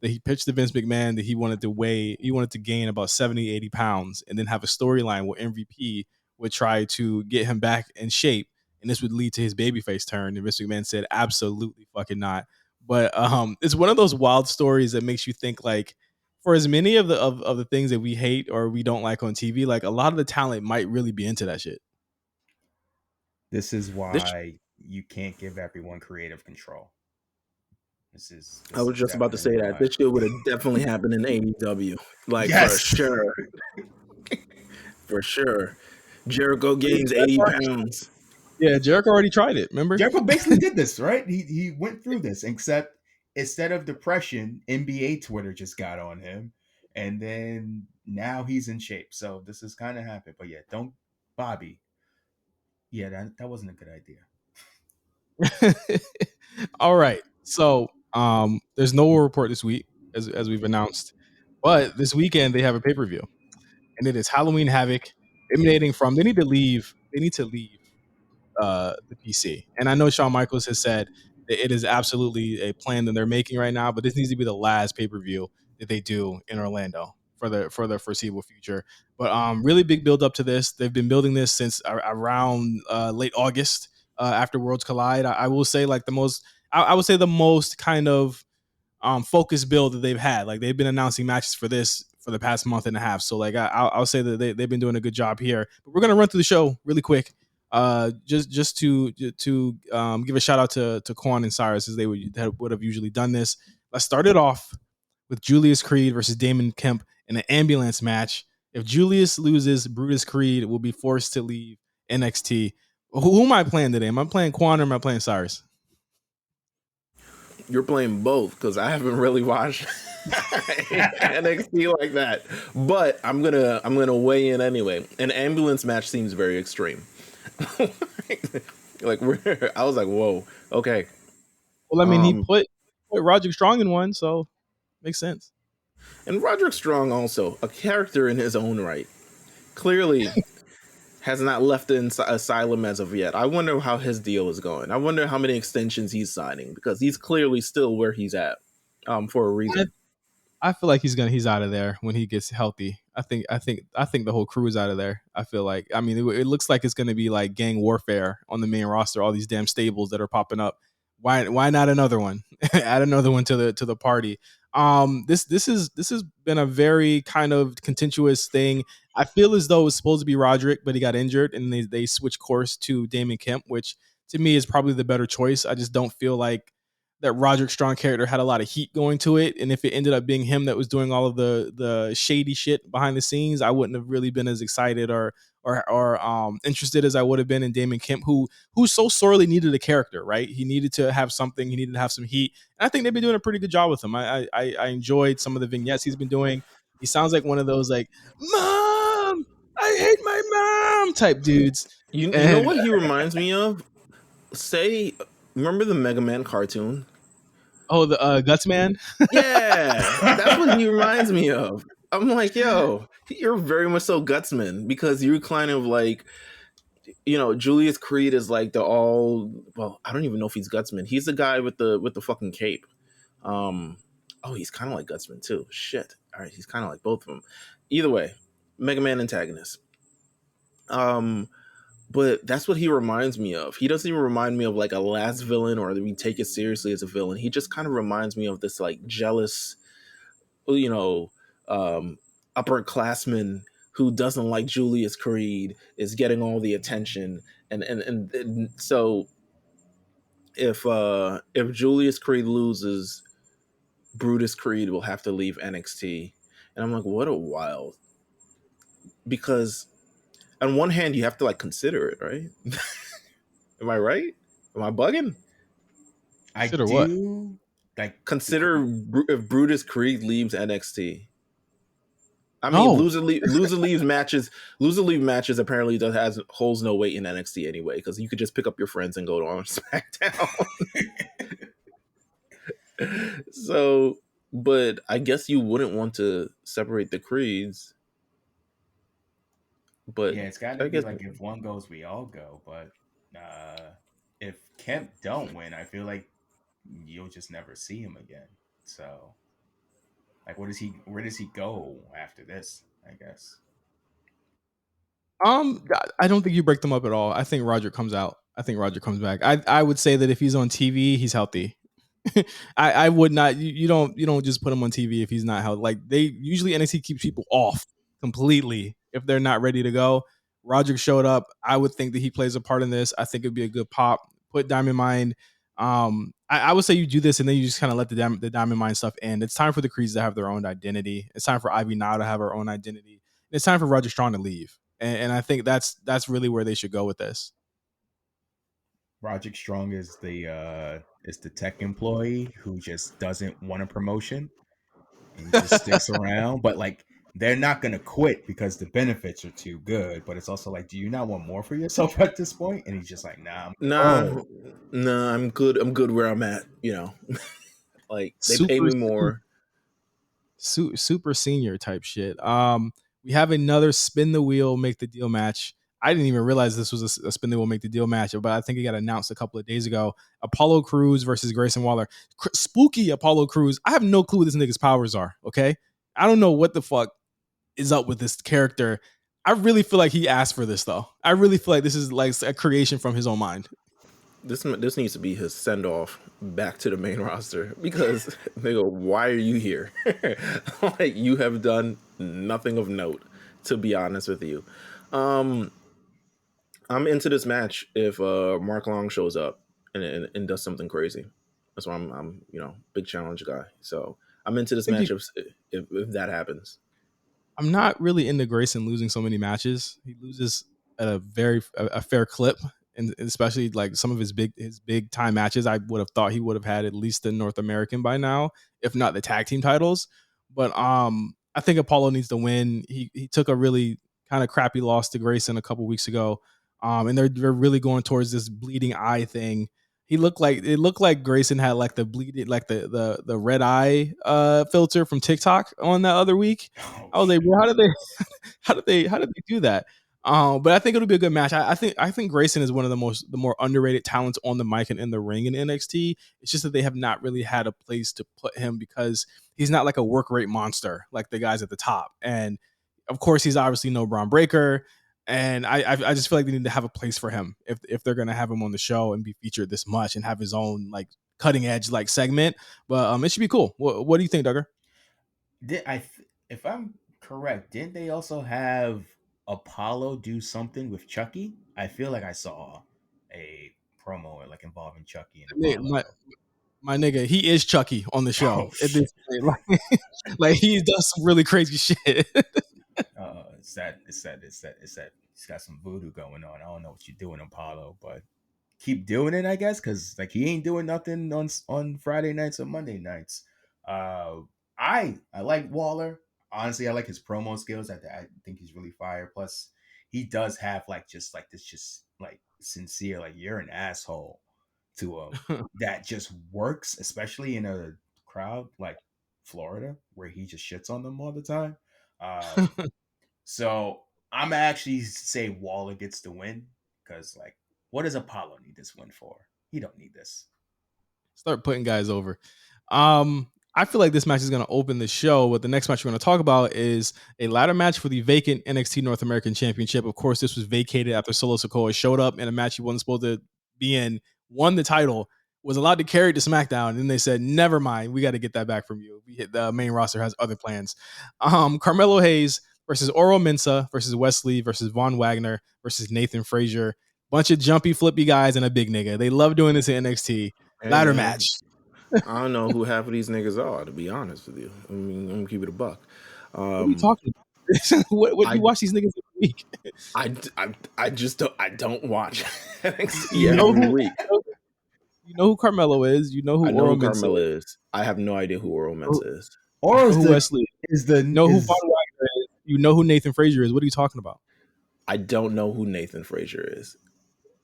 that he pitched to Vince McMahon that he wanted to gain about 70, 80 pounds and then have a storyline where MVP would try to get him back in shape. And this would lead to his babyface turn. And Vince McMahon said, absolutely fucking not. But it's one of those wild stories that makes you think like, for as many of the things that we hate or we don't like on TV, like a lot of the talent might really be into that shit. This is this why you can't give everyone creative control. I This was is just about to say definitely that why. this shit would have definitely happened in AEW, like for Yes. sure, for sure. Jericho gains Jericho 80 already, pounds. yeah, Jericho already tried it. Remember? Jericho basically did this, right? He went through this, except instead of depression, NBA Twitter just got on him, and then now he's in shape. So this is kind of happened. But yeah, don't Bobby. Yeah, that wasn't a good idea. All right. So there's no report this week, as we've announced. But this weekend they have a pay-per-view. And it is Halloween Havoc emanating from they need to leave the PC. And I know Shawn Michaels has said that it is absolutely a plan that they're making right now, but this needs to be the last pay-per-view that they do in Orlando for the foreseeable future. But really big build up to this. They've been building this since around late August after Worlds Collide. I will say like I would say the most kind of focused build that they've had. Like they've been announcing matches for this for the past month and a half. So like I'll say that they've been doing a good job here. But we're gonna run through the show really quick. Just to give a shout out to Quan and Cyrus as they would have usually done this. Let's start it off with Julius Creed versus Damon Kemp in an ambulance match. If Julius loses, Brutus Creed will be forced to leave NXT. Who am I playing today? Am I playing Quan or am I playing Cyrus? You're playing both because I haven't really watched NXT like that. But I'm gonna weigh in anyway. An ambulance match seems very extreme. Like I was like, whoa, okay. Well, I mean, he Um, put Roderick Strong in one, so makes sense. and Roderick Strong also a character in his own right. Clearly has not left the asylum as of yet. I wonder how his deal is going. I wonder how many extensions he's signing because he's clearly still where he's at, for a I, reason. I feel like he's out of there when he gets healthy. I think the whole crew is out of there. I feel like I mean it looks like it's going to be like gang warfare on the main roster. All these damn stables that are popping up. Why not another one? Add another one to the party. This has been a very kind of contentious thing. I feel as though it was supposed to be Roderick, but he got injured, and they switched course to Damon Kemp, which to me is probably the better choice. I just don't feel like that Roderick Strong character had a lot of heat going to it, and if it ended up being him that was doing all of the shady shit behind the scenes, I wouldn't have really been as excited or interested as I would have been in Damon Kemp, who so sorely needed a character, right? He needed to have something, he needed to have some heat, and I think they've been doing a pretty good job with him. I enjoyed some of the vignettes he's been doing. He sounds like one of those like, "Mom, I hate my mom" type dudes, You know and what he reminds me of? Say, remember the Mega Man cartoon? oh, the Guts Man. Yeah, that's what he reminds me of. I'm like, yo, you're very much so Gutsman because you're kind of like, Julius Creed is like the all. Well, I don't even know if he's Gutsman. He's the guy with the fucking cape. Um, oh, he's kind of like Gutsman too. Shit. All right, he's kind of like both of them. Either way, Mega Man antagonist. Um, but that's what he reminds me of. He doesn't even remind me of like a last villain or that we take it seriously as a villain. He just kind of reminds me of this like jealous, you know, um, upperclassman who doesn't like Julius Creed is getting all the attention, and so if Julius Creed loses, Brutus Creed will have to leave NXT. And I'm like, what a wild. Because on one hand, you have to like consider it, right? Am I right? Am I bugging? I Consider what? do like Consider if Brutus Creed leaves NXT. I mean, No. loser leaves matches. Loser leave matches apparently holds no weight in NXT anyway, because you could just pick up your friends and go on SmackDown. So, but I guess you wouldn't want to separate the creeds. But yeah, it's got to I be guess like if one goes, we all go. But if Kemp don't win, I feel like you'll just never see him again. So, like, what does he? Where does he go after this? I guess. I don't think you break them up at all. I think Roger comes out. I think Roger comes back. I would say that if he's on TV, he's healthy. I would not. You don't just put him on TV if he's not healthy. Like they usually NXT keeps people off completely if they're not ready to go. Roger showed up. I would think that he plays a part in this. I think it'd be a good pop. Put Diamond Mine. I would say you do this and then you just kind of let the Diamond Mine stuff end. It's time for the Creeds to have their own identity. It's time for Ivy now to have her own identity. It's time for Roger Strong to leave. And I think that's really where they should go with this. Roderick Strong is the tech employee who just doesn't want a promotion and just sticks around. But like they're not gonna quit because the benefits are too good. But it's also like, do you not want more for yourself at this point? And he's just like, nah, nah, I'm good. I'm good where I'm at. Like they pay Super me more. super senior type shit. We have another spin the wheel, make the deal match. I didn't even realize this was a spin the wheel, make the deal match, but I think it got announced a couple of days ago. Apollo Crews versus Grayson Waller. Spooky Apollo Crews. I have no clue what this nigga's powers are. Okay, I don't know what the fuck is up with this character. I really feel like he asked for this though. I really feel like this is like a creation from his own mind. This needs to be his send off back to the main roster, because they go, why are you here? Like you have done nothing of note, to be honest with you. I'm into this match if Mark Long shows up and does something crazy. That's why I'm big challenge guy. So I'm into this match if that happens. I'm not really into Grayson losing so many matches. He loses at a fair clip, and especially like some of his big time matches. I would have thought he would have had at least the North American by now, if not the tag team titles. But I think Apollo needs to win. He took a really kind of crappy loss to Grayson a couple weeks ago, and they're really going towards this bleeding eye thing. It looked like Grayson had like the bleeding, like the red eye filter from TikTok on that other week. Oh, I was like, well, how did they do that? But I think it'll be a good match. I think Grayson is one of the more underrated talents on the mic and in the ring in NXT. It's just that they have not really had a place to put him because he's not like a work rate monster like the guys at the top. And of course, he's obviously no Braun Breaker. And I just feel like they need to have a place for him if they're gonna have him on the show and be featured this much and have his own like cutting edge like segment. But it should be cool. What do you think, Duggar? If I'm correct, didn't they also have Apollo do something with Chucky? I feel like I saw a promo like involving Chucky and Apollo. My nigga, he is Chucky on the Oh show at shit! this point. Like he does some really crazy shit. It's that he's got some voodoo going on. I don't know what you're doing, Apollo, but keep doing it, I guess, because like he ain't doing nothing on Friday nights or Monday nights. Uh, I like Waller. Honestly, I like his promo skills. I think he's really fire. Plus, he does have like just like this, just like sincere, like you're an asshole to him that just works, especially in a crowd like Florida where he just shits on them all the time. So I'm actually say Waller gets the win because like what does Apollo need this win for? He don't need this. Start putting guys over. I feel like this match is going to open the show. But the next match we're going to talk about is a ladder match for the vacant NXT North American Championship. Of course, this was vacated after Solo Sikoa showed up in a match he wasn't supposed to be in, won the title, was allowed to carry it to SmackDown, and then they said, "Never mind, we got to get that back from you. The main roster has other plans." Carmelo Hayes versus Oro Mensah versus Wesley versus Von Wagner versus Nathan Frazier. Bunch of jumpy, flippy guys and a big nigga. They love doing this in NXT. Hey Ladder man, match. I don't know who half of these niggas are, to be honest with you. I mean, I'm gonna keep it a buck. What are you Um, talking about? What I, you watch these niggas every week? I just don't watch NXT You know every who week. you know who Carmelo is. You know who I know Oro who Mensah is. Carmella is. I have no idea who Oral Mensah is. You Or know is who Wesley is. You know who Von is Wagner is. You know who Nathan Frazier is. What are you talking about? I don't know who Nathan Frazier is.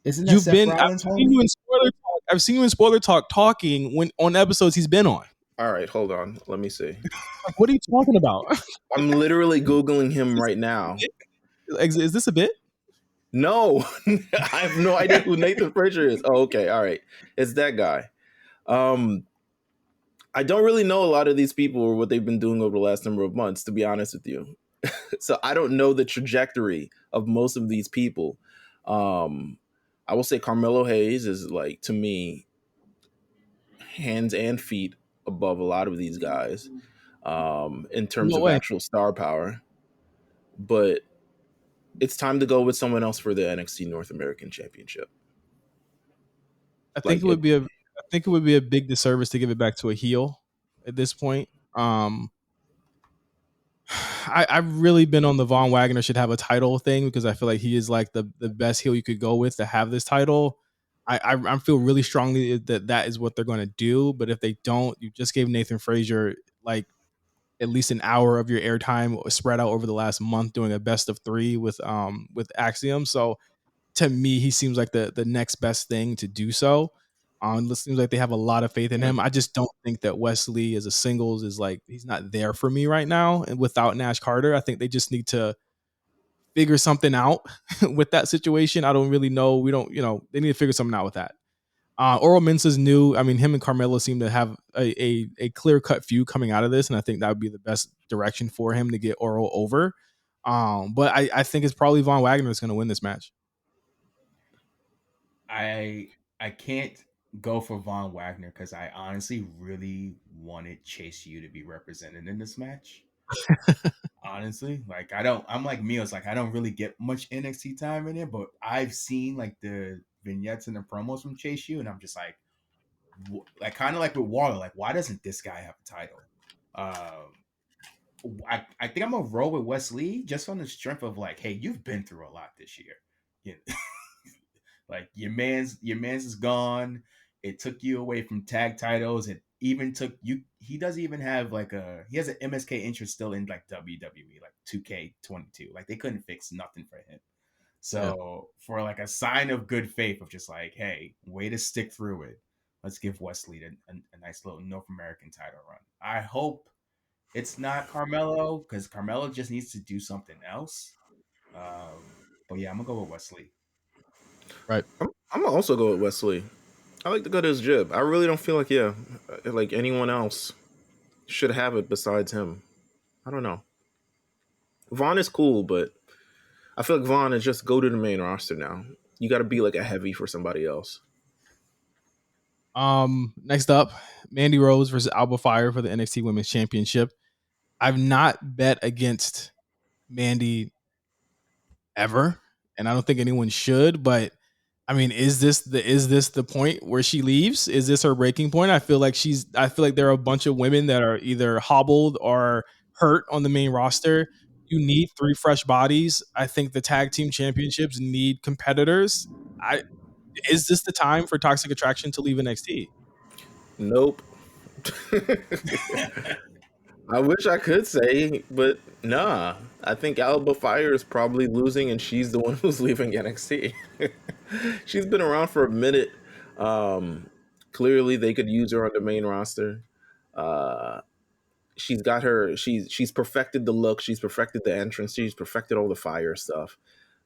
isn't that You've Seth been. I've Rollins' seen you homie? in spoiler talk. I've seen you in spoiler talk talking when on episodes he's been on. All right, hold on. Let me see. Like, what are you talking about? I'm literally Googling him right now. Is this a bit? No, I have no idea who Nathan Frazier is. Oh, okay. All right. It's that guy. Um, I don't really know a lot of these people or what they've been doing over the last number of months, to be honest with you. So I don't know the trajectory of most of these people. Um, I will say Carmelo Hayes is like, to me, hands and feet above a lot of these guys in terms No of way. actual star power. But it's time to go with someone else for the NXT North American Championship. I think Like it it, would be a. I think it would be a big disservice to give it back to a heel at this point. I've really been on the Von Wagner should have a title thing because I feel like he is like the best heel you could go with to have this title. I feel really strongly that that is what they're going to do. But if they don't, you just gave Nathan Frazier like at least an hour of your airtime spread out over the last month doing a best of three with Axiom. So to me, he seems like the next best thing to do so. It seems like they have a lot of faith in him. I just don't think that Wesley as a singles is like he's not there for me right now. And without Nash Carter, I think they just need to figure something out with that situation. I don't really know. We don't, they need to figure something out with that. Oral Mensah's new. I mean, him and Carmelo seem to have a clear cut feud coming out of this, and I think that would be the best direction for him to get Oral over. But I think it's probably Von Wagner that's going to win this match. I can't go for Von Wagner because I honestly really wanted Chase U to be represented in this match. Honestly, like I'm like Meals, like I don't really get much NXT time in it, but I've seen like the vignettes and the promos from Chase U, and I'm just like kind of like with Waller, like why doesn't this guy have a title? I think I'm gonna roll with Wesley just on the strength of like, hey, you've been through a lot this year. Yeah. Like your man's is gone. It took you away from tag titles. It even took you. He doesn't even have like he has an MSK interest still in like WWE, like 2K22. Like they couldn't fix nothing for him. Yeah. So for like a sign of good faith of just like, hey, way to stick through it. Let's give Wesley a nice little North American title run. I hope it's not Carmelo because Carmelo just needs to do something else. But yeah, I'm gonna go with Wesley. Right. I'm gonna also go with Wesley. I like to go to his jib. I really don't feel like like anyone else should have it besides him. I don't know. Vaughn is cool, but I feel like Vaughn is just go to the main roster now. You got to be like a heavy for somebody else. Next up, Mandy Rose versus Alba Fire for the NXT Women's Championship. I've not bet against Mandy ever, and I don't think anyone should. But I mean, is this the point where she leaves? Is this her breaking point? I feel like there are a bunch of women that are either hobbled or hurt on the main roster. You need three fresh bodies. I think the tag team championships need competitors. I Is this the time for Toxic Attraction to leave NXT? Nope. I wish I could say, but nah. I think Alba Fire is probably losing, and she's the one who's leaving NXT. She's been around for a minute. Um, Clearly, they could use her on the main roster. Uh, she's got her. She's perfected the look. She's perfected the entrance. She's perfected all the fire stuff.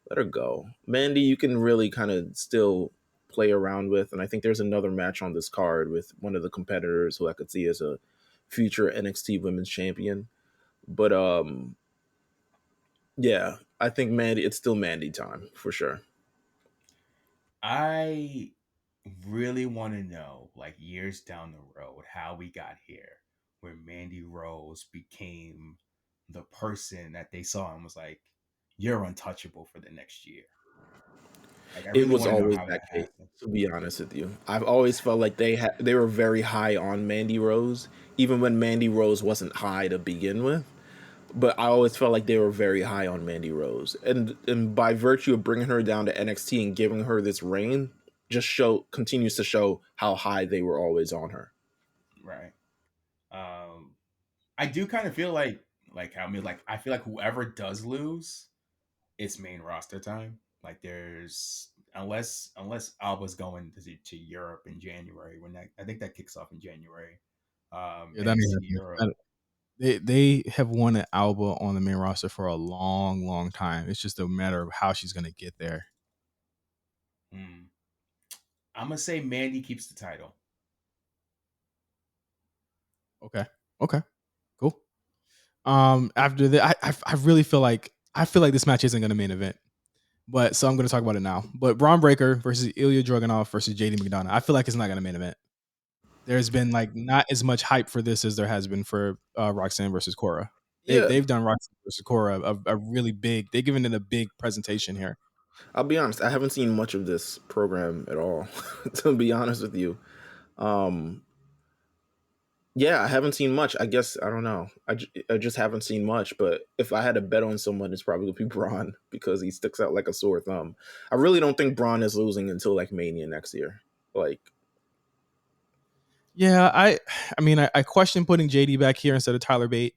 Let her go, Mandy. You can really kind of still play around with, and I think there's another match on this card with one of the competitors who I could see as a future NXT Women's Champion. But yeah, I think Mandy. It's still Mandy time for sure. I really want to know, like years down the road, how we got here, where Mandy Rose became the person that they saw and was like, "You're untouchable for the next year." Like I It really was want to know always how that that case, happened. to be honest with you. I've always felt like they were very high on Mandy Rose, even when Mandy Rose wasn't high to begin with. But I always felt like they were very high on Mandy Rose, and by virtue of bringing her down to NXT and giving her this reign, just show continues to show how high they were always on her. Right. Um, I do kind of feel like how I mean like I feel like whoever does lose, it's main roster time. Like there's unless Alba's going to Europe in January when that I think that kicks off in January. Yeah, that ain't NXT happening. Europe. They have wanted Alba on the main roster for a long, long time. It's just a matter of how she's gonna get there. Hmm. I'm gonna say Mandy keeps the title. Okay. Okay. Cool. After that, I really feel like this match isn't gonna main event. But so I'm gonna talk about it now. But Braun Breaker versus Ilya Dragunov versus JD McDonough. I feel like it's not gonna main event. There's been like not as much hype for this as there has been for Roxanne versus Cora. Yeah, They've done Roxanne versus Cora a really big. They've given it a big presentation here. I'll be honest. I haven't seen much of this program at all, to be honest with you. Um, yeah, I haven't seen much. I guess I don't know. I just haven't seen much. But if I had to bet on someone, it's probably gonna be Braun because he sticks out like a sore thumb. I really don't think Braun is losing until like Mania next year. Like, Yeah, I mean I question putting JD back here instead of Tyler Bate.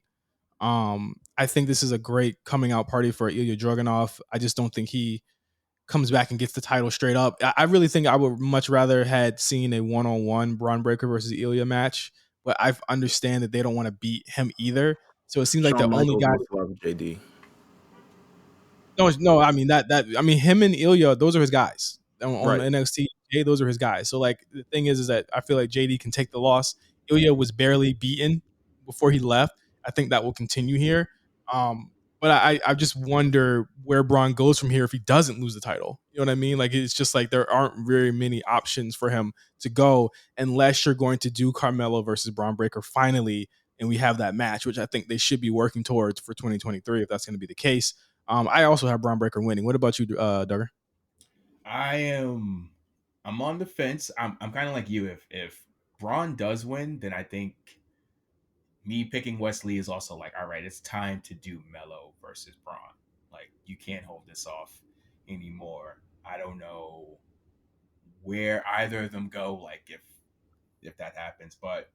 I think this is a great coming out party for Ilya Dragunov. I just don't think he comes back and gets the title straight up. I really think I would much rather had seen a one-on-one Braun Breaker versus Ilya match, but I understand that they don't want to beat him either. So it seems like Shawn the only Michaels guy. must love JD. No, I mean that I mean him and Ilya, those are his guys on Right. NXT. Hey, those are his guys. So like the thing is that I feel like JD can take the loss. Ilya was barely beaten before he left. I think that will continue here. Um, but I just wonder where Braun goes from here if he doesn't lose the title. You know what I mean? Like it's just like there aren't very many options for him to go unless you're going to do Carmelo versus Braun Breaker finally, and we have that match, which I think they should be working towards for 2023 if that's going to be the case. I also have Braun Breaker winning. What about you, Duggar? I am. I'm on the fence. I'm kind of like you. If Braun does win, then I think me picking Wesley is also like, all right, it's time to do Mello versus Braun. Like you can't hold this off anymore. I don't know where either of them go. Like if that happens, but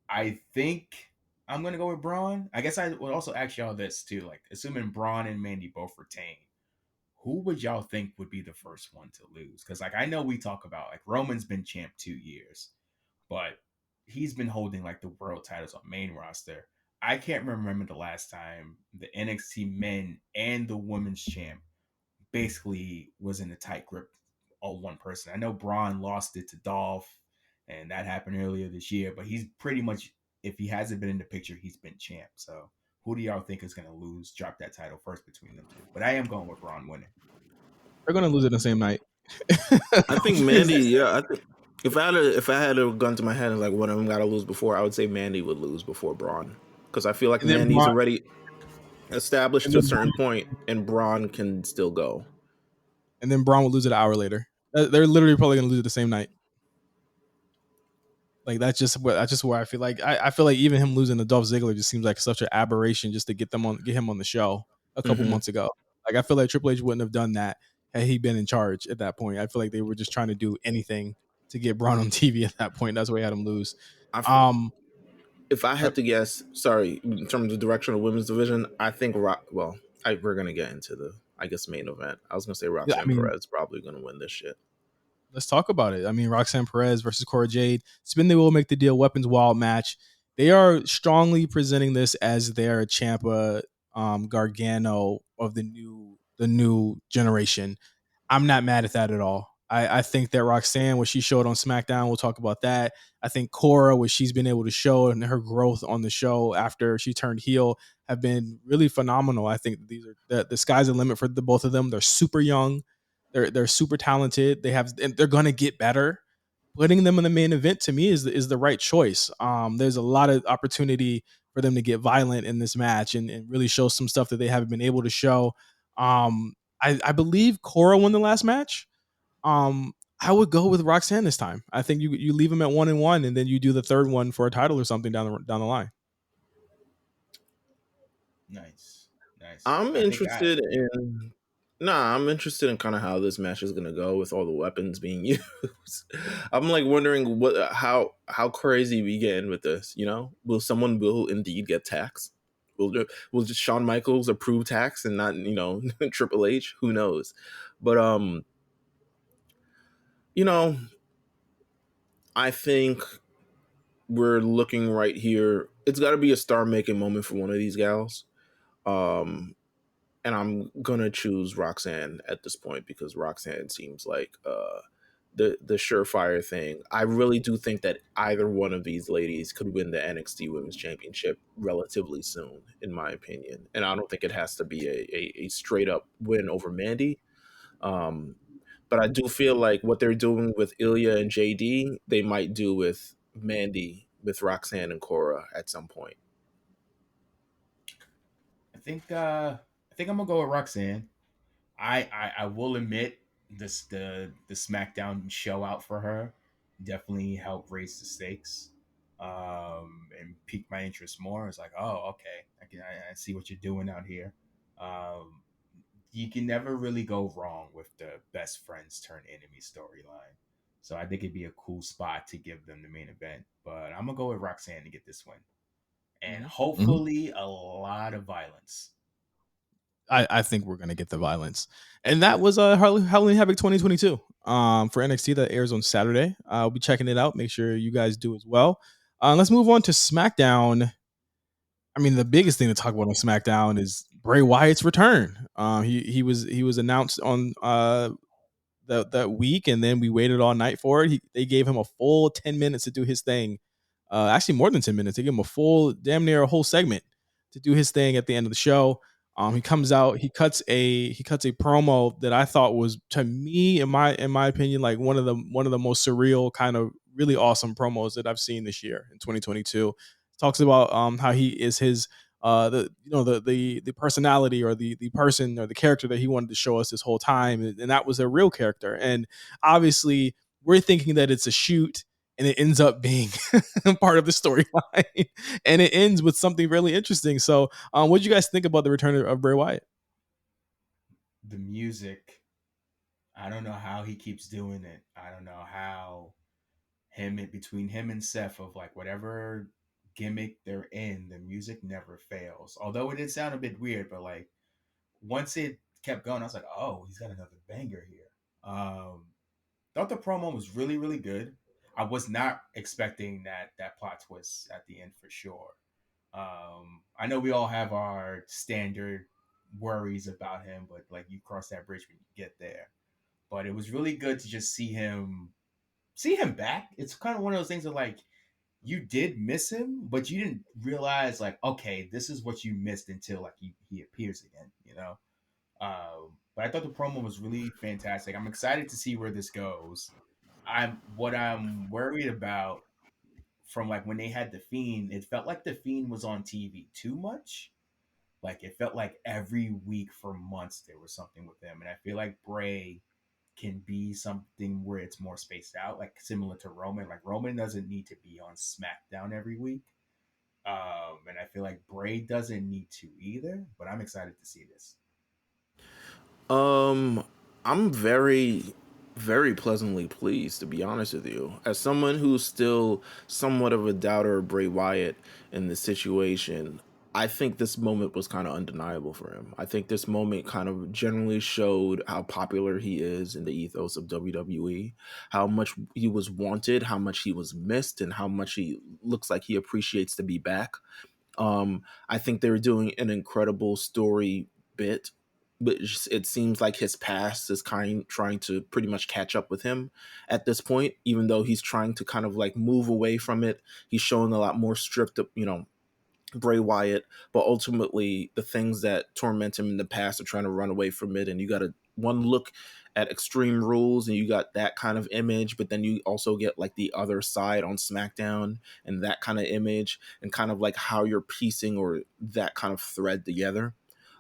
I think I'm gonna go with Braun. I guess I would also ask y'all this too. Like assuming Braun and Mandy both retain, who would y'all think would be the first one to lose? Because like I know we talk about like Roman's been champ 2 years, but he's been holding like the world titles on main roster. I can't remember the last time the NXT men and the women's champ basically was in a tight grip on one person. I know Braun lost it to Dolph, and that happened earlier this year, but he's pretty much, if he hasn't been in the picture, he's been champ. So who do y'all think is going to drop that title first between them two? But I am going with Braun winning. They're gonna lose it the same night. I think Mandy. Yeah, I think if I had a gun to my head and like one of them got to lose before, I would say Mandy would lose before Braun because I feel like and then Mandy's Braun, already established and to a then certain point, and Braun can still go. Braun will lose it an hour later. They're literally probably gonna lose it the same night. Like that's just where I feel like I feel like even him losing to Dolph Ziggler just seems like such an aberration just to get him on the show a couple Hmm. months ago. Like I feel like Triple H wouldn't have done that had he been in charge at that point. I feel like they were just trying to do anything to get Braun on TV at that point. That's why he had him lose. I f- Um, if I uh, had to guess, sorry, in terms of direction of women's division, I think we're gonna get into the I guess main event. I was gonna say yeah, I Roxanne mean, Perez probably gonna win this shit. let's talk about it. I mean, Roxanne Perez versus Cora Jade. Spin the Wheel, Make the Deal, Weapons Wild match. They are strongly presenting this as their Champa Gargano of the new generation. I'm not mad at that at all. I think that Roxanne, what she showed on SmackDown, we'll talk about that. I think Cora, what she's been able to show and her growth on the show after she turned heel have been really phenomenal. I think these are the sky's the limit for the both of them. They're super young. They're super talented. And they're gonna get better. Putting them in the main event to me is the right choice. There's a lot of opportunity for them to get violent in this match and really show some stuff that they haven't been able to show. I believe Cora won the last match. I would go with Roxanne this time. I think you leave him at 1-1, and then you do the third one for a title or something down the line. Nice, nice. I'm I think I interested in I'm interested in kind of how this match is gonna go with all the weapons being used. I'm like wondering how crazy we get in with this. You know, will indeed get taxed? Will just Shawn Michaels approve tax and not Triple H? Who knows? But you know, I think we're looking right here. It's got to be a star making moment for one of these gals. Um, and I'm gonna choose Roxanne at this point because Roxanne seems like the surefire thing. I really do think that either one of these ladies could win the NXT Women's Championship relatively soon, in my opinion. And I don't think it has to be a straight up win over Mandy. Um, but I do feel like what they're doing with Ilya and JD, they might do with Mandy, with Roxanne and Cora at some point. I think I'm gonna go with Roxanne. I will admit the SmackDown show out for her definitely helped raise the stakes, and pique my interest more. It's like, oh, okay, I see what you're doing out here. Um, you can never really go wrong with the best friends turn enemy storyline. So I think it'd be a cool spot to give them the main event. But I'm gonna go with Roxanne to get this win, and Mhm. hopefully a lot of violence. I think we're gonna get the violence, and that was Halloween Havoc 2022 for NXT that airs on Saturday. I'll be checking it out. Make sure you guys do as well. Let's move on to SmackDown. I mean, the biggest thing to talk about on SmackDown is Bray Wyatt's return. He was announced on that week, and then we waited all night for it. They gave him a full 10 minutes to do his thing. Actually, more than 10 minutes. They gave him a full, damn near a whole segment to do his thing at the end of the show. He comes out, he cuts a promo that I thought was, to me, in my opinion, like one of the most surreal, kind of really awesome promos that I've seen this year in 2022. Talks about how he is his the personality, or the person or the character that he wanted to show us this whole time, and that was a real character. And obviously, we're thinking that it's a shoot, and it ends up being part of the storyline, and it ends with something really interesting. So, what do you guys think about the return of Bray Wyatt? The music, I don't know how he keeps doing it. I don't know how between him and Seth, of like whatever gimmick they're in, the music never fails. Although it did sound a bit weird, but like once it kept going, I was like, oh, he's got another banger here. Thought the promo was really, really good. I was not expecting that plot twist at the end for sure. I know we all have our standard worries about him, but like you cross that bridge when you get there. But it was really good to just see him back. It's kind of one of those things that like you did miss him, but you didn't realize like, okay, this is what you missed until like he appears again, you know. But I thought the promo was really fantastic. I'm excited to see where this goes. I'm worried about from like when they had the Fiend. It felt like the Fiend was on TV too much. Like it felt like every week for months there was something with him, and I feel like Bray can be something where it's more spaced out, like similar to Roman. Like Roman doesn't need to be on SmackDown every week, and I feel like Bray doesn't need to either. But I'm excited to see this. Um, I'm very, very pleasantly pleased, to be honest with you. As someone who's still somewhat of a doubter of Bray Wyatt in this situation, I think this moment was kind of undeniable for him. I think this moment kind of generally showed how popular he is in the ethos of WWE, how much he was wanted, how much he was missed, and how much he looks like he appreciates to be back. I think they were doing an incredible story bit, but it seems like his past is trying to pretty much catch up with him at this point. Even though he's trying to kind of like move away from it, he's showing a lot more stripped up, Bray Wyatt, but ultimately the things that torment him in the past are trying to run away from it. And you got one look at Extreme Rules, and you got that kind of image, but then you also get like the other side on SmackDown and that kind of image, and kind of like how you're piecing or that kind of thread together.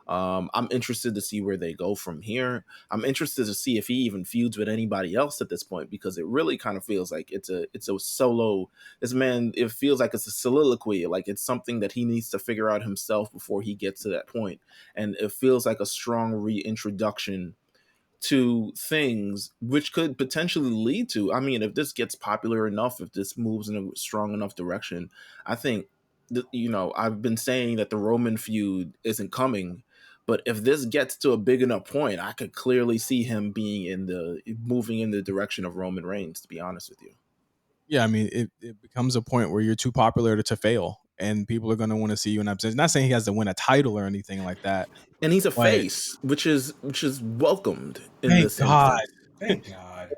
I'm interested to see where they go from here. I'm interested to see if he even feuds with anybody else at this point, because it really kind of feels like it's a solo. This man, it feels like it's a soliloquy, like it's something that he needs to figure out himself before he gets to that point. And it feels like a strong reintroduction to things which could potentially lead to, I mean, if this gets popular enough, if this moves in a strong enough direction, I think I've been saying that the Roman feud isn't coming, but if this gets to a big enough point, I could clearly see him being moving in the direction of Roman Reigns, to be honest with you. Yeah, I mean, it becomes a point where you're too popular to fail, and people are going to want to see you in that position. Not saying he has to win a title or anything like that, And he's a but face, which is welcomed in thank this God. instance. Thank God.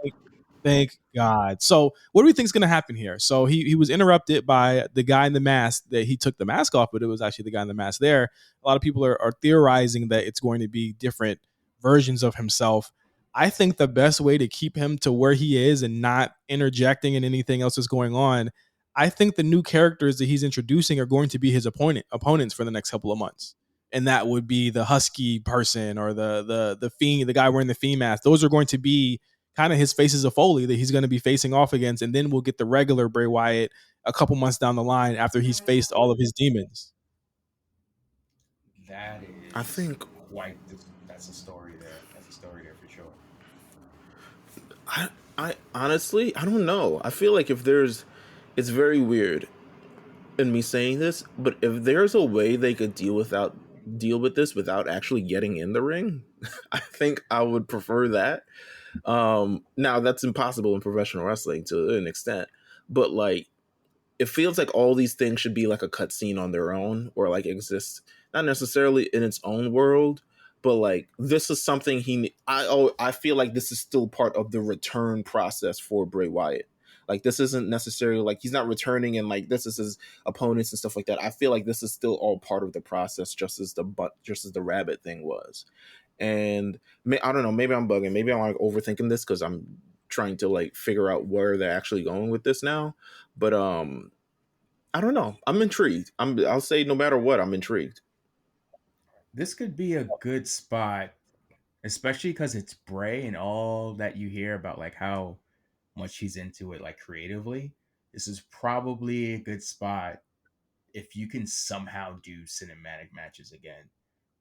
Thank God. So, what do we think is going to happen here? So, he was interrupted by the guy in the mask. That he took the mask off, but it was actually the guy in the mask there. A lot of people are theorizing that it's going to be different versions of himself. I think the best way to keep him to where he is and not interjecting in anything else that's going on, I think the new characters that he's introducing are going to be his opponents for the next couple of months. And that would be the husky person or the fiend, the guy wearing the fiend mask. Those are going to be kind of his faces of Foley that he's going to be facing off against, and then we'll get the regular Bray Wyatt a couple months down the line after he's faced all of his demons. That I is think that's a story there. That's a story there for sure. I honestly, I don't know. I feel like it's very weird in me saying this, but if there's a way they could deal with this without actually getting in the ring, I think I would prefer that. Now that's impossible in professional wrestling to an extent, but like it feels like all these things should be like a cutscene on their own, or like exist not necessarily in its own world, but like this is something I feel like this is still part of the return process for Bray Wyatt. Like this isn't necessarily like he's not returning and like this is his opponents and stuff like that. I feel like this is still all part of the process, just as the rabbit thing was. And I don't know, maybe I'm bugging, maybe I'm like overthinking this because I'm trying to like figure out where they're actually going with this now. But I don't know. I'm intrigued. I'll say no matter what, I'm intrigued. This could be a good spot, especially because it's Bray and all that you hear about like how much he's into it like creatively. This is probably a good spot if you can somehow do cinematic matches again.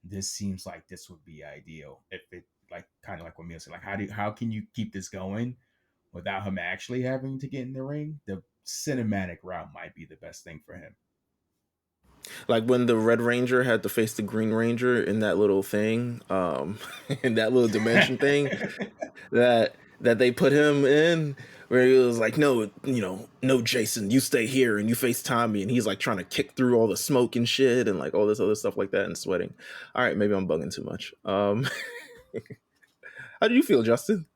This seems like this would be ideal. If it like kind of like what Mia said, like how can you keep this going without him actually having to get in the ring? The cinematic route might be the best thing for him. Like when the Red Ranger had to face the Green Ranger in that little thing, in that little dimension thing that they put him in, where he was like, no, no, Jason, you stay here and you face Tommy, and he's like trying to kick through all the smoke and shit and like all this other stuff like that and sweating. All right, maybe I'm bugging too much. How do you feel, Justin?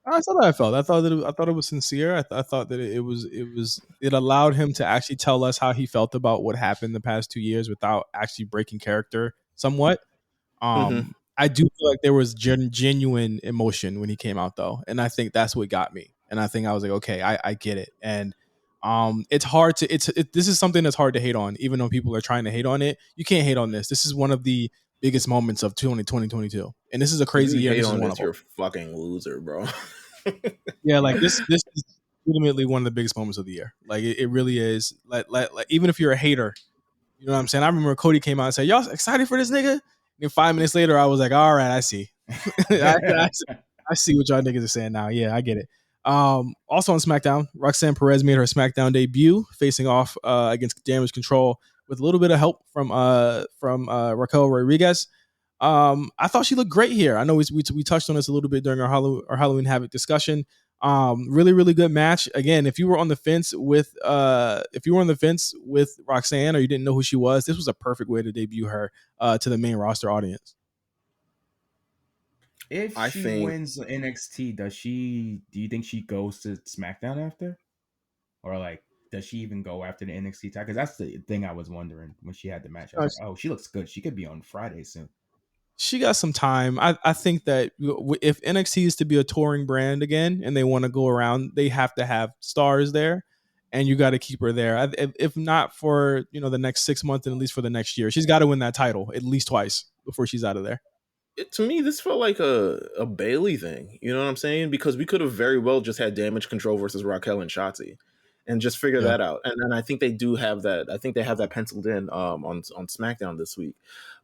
That's how I felt. I thought it was sincere. I thought that it allowed him to actually tell us how he felt about what happened the past 2 years without actually breaking character somewhat. Mm-hmm. I do feel like there was genuine emotion when he came out though, and I think that's what got me. And I think I was like, okay, I get it. And it's hard to this is something that's hard to hate on, even though people are trying to hate on it. You can't hate on this. This is one of the biggest moments of 2022, and this is a If crazy you year. hate This is on one of this, them. you're a fucking loser, bro. Yeah, like this is legitimately one of the biggest moments of the year. Like it really is. Like even if you're a hater, you know what I'm saying? I remember Cody came out and said, "Y'all excited for this nigga?" And then 5 minutes later, I was like, "All right, I see. I see what y'all niggas are saying now. Yeah, I get it." Also on SmackDown, Roxanne Perez made her SmackDown debut, facing off against Damage Control with a little bit of help from Raquel Rodriguez. I thought she looked great here. I know we touched on this a little bit during our Halloween Havoc discussion. Really, really good match. Again, if you were on the fence with Roxanne, or you didn't know who she was, this was a perfect way to debut her to the main roster audience. If I she think wins NXT, do you think she goes to SmackDown after? Or like does she even go after the NXT title? Because that's the thing I was wondering when she had the match. I was like, oh, she looks good. She could be on Friday soon. She got some time. I think that if NXT is to be a touring brand again and they want to go around, they have to have stars there. and you got to keep her there. If not for the next 6 months, and at least for the next year, she's got to win that title at least twice before she's out of there. To me, this felt like a Bailey thing. You know what I'm saying? Because we could have very well just had Damage Control versus Raquel and Shotzi, and just figure Yeah. that out. And I think they do have that. I think they have that penciled in on SmackDown this week.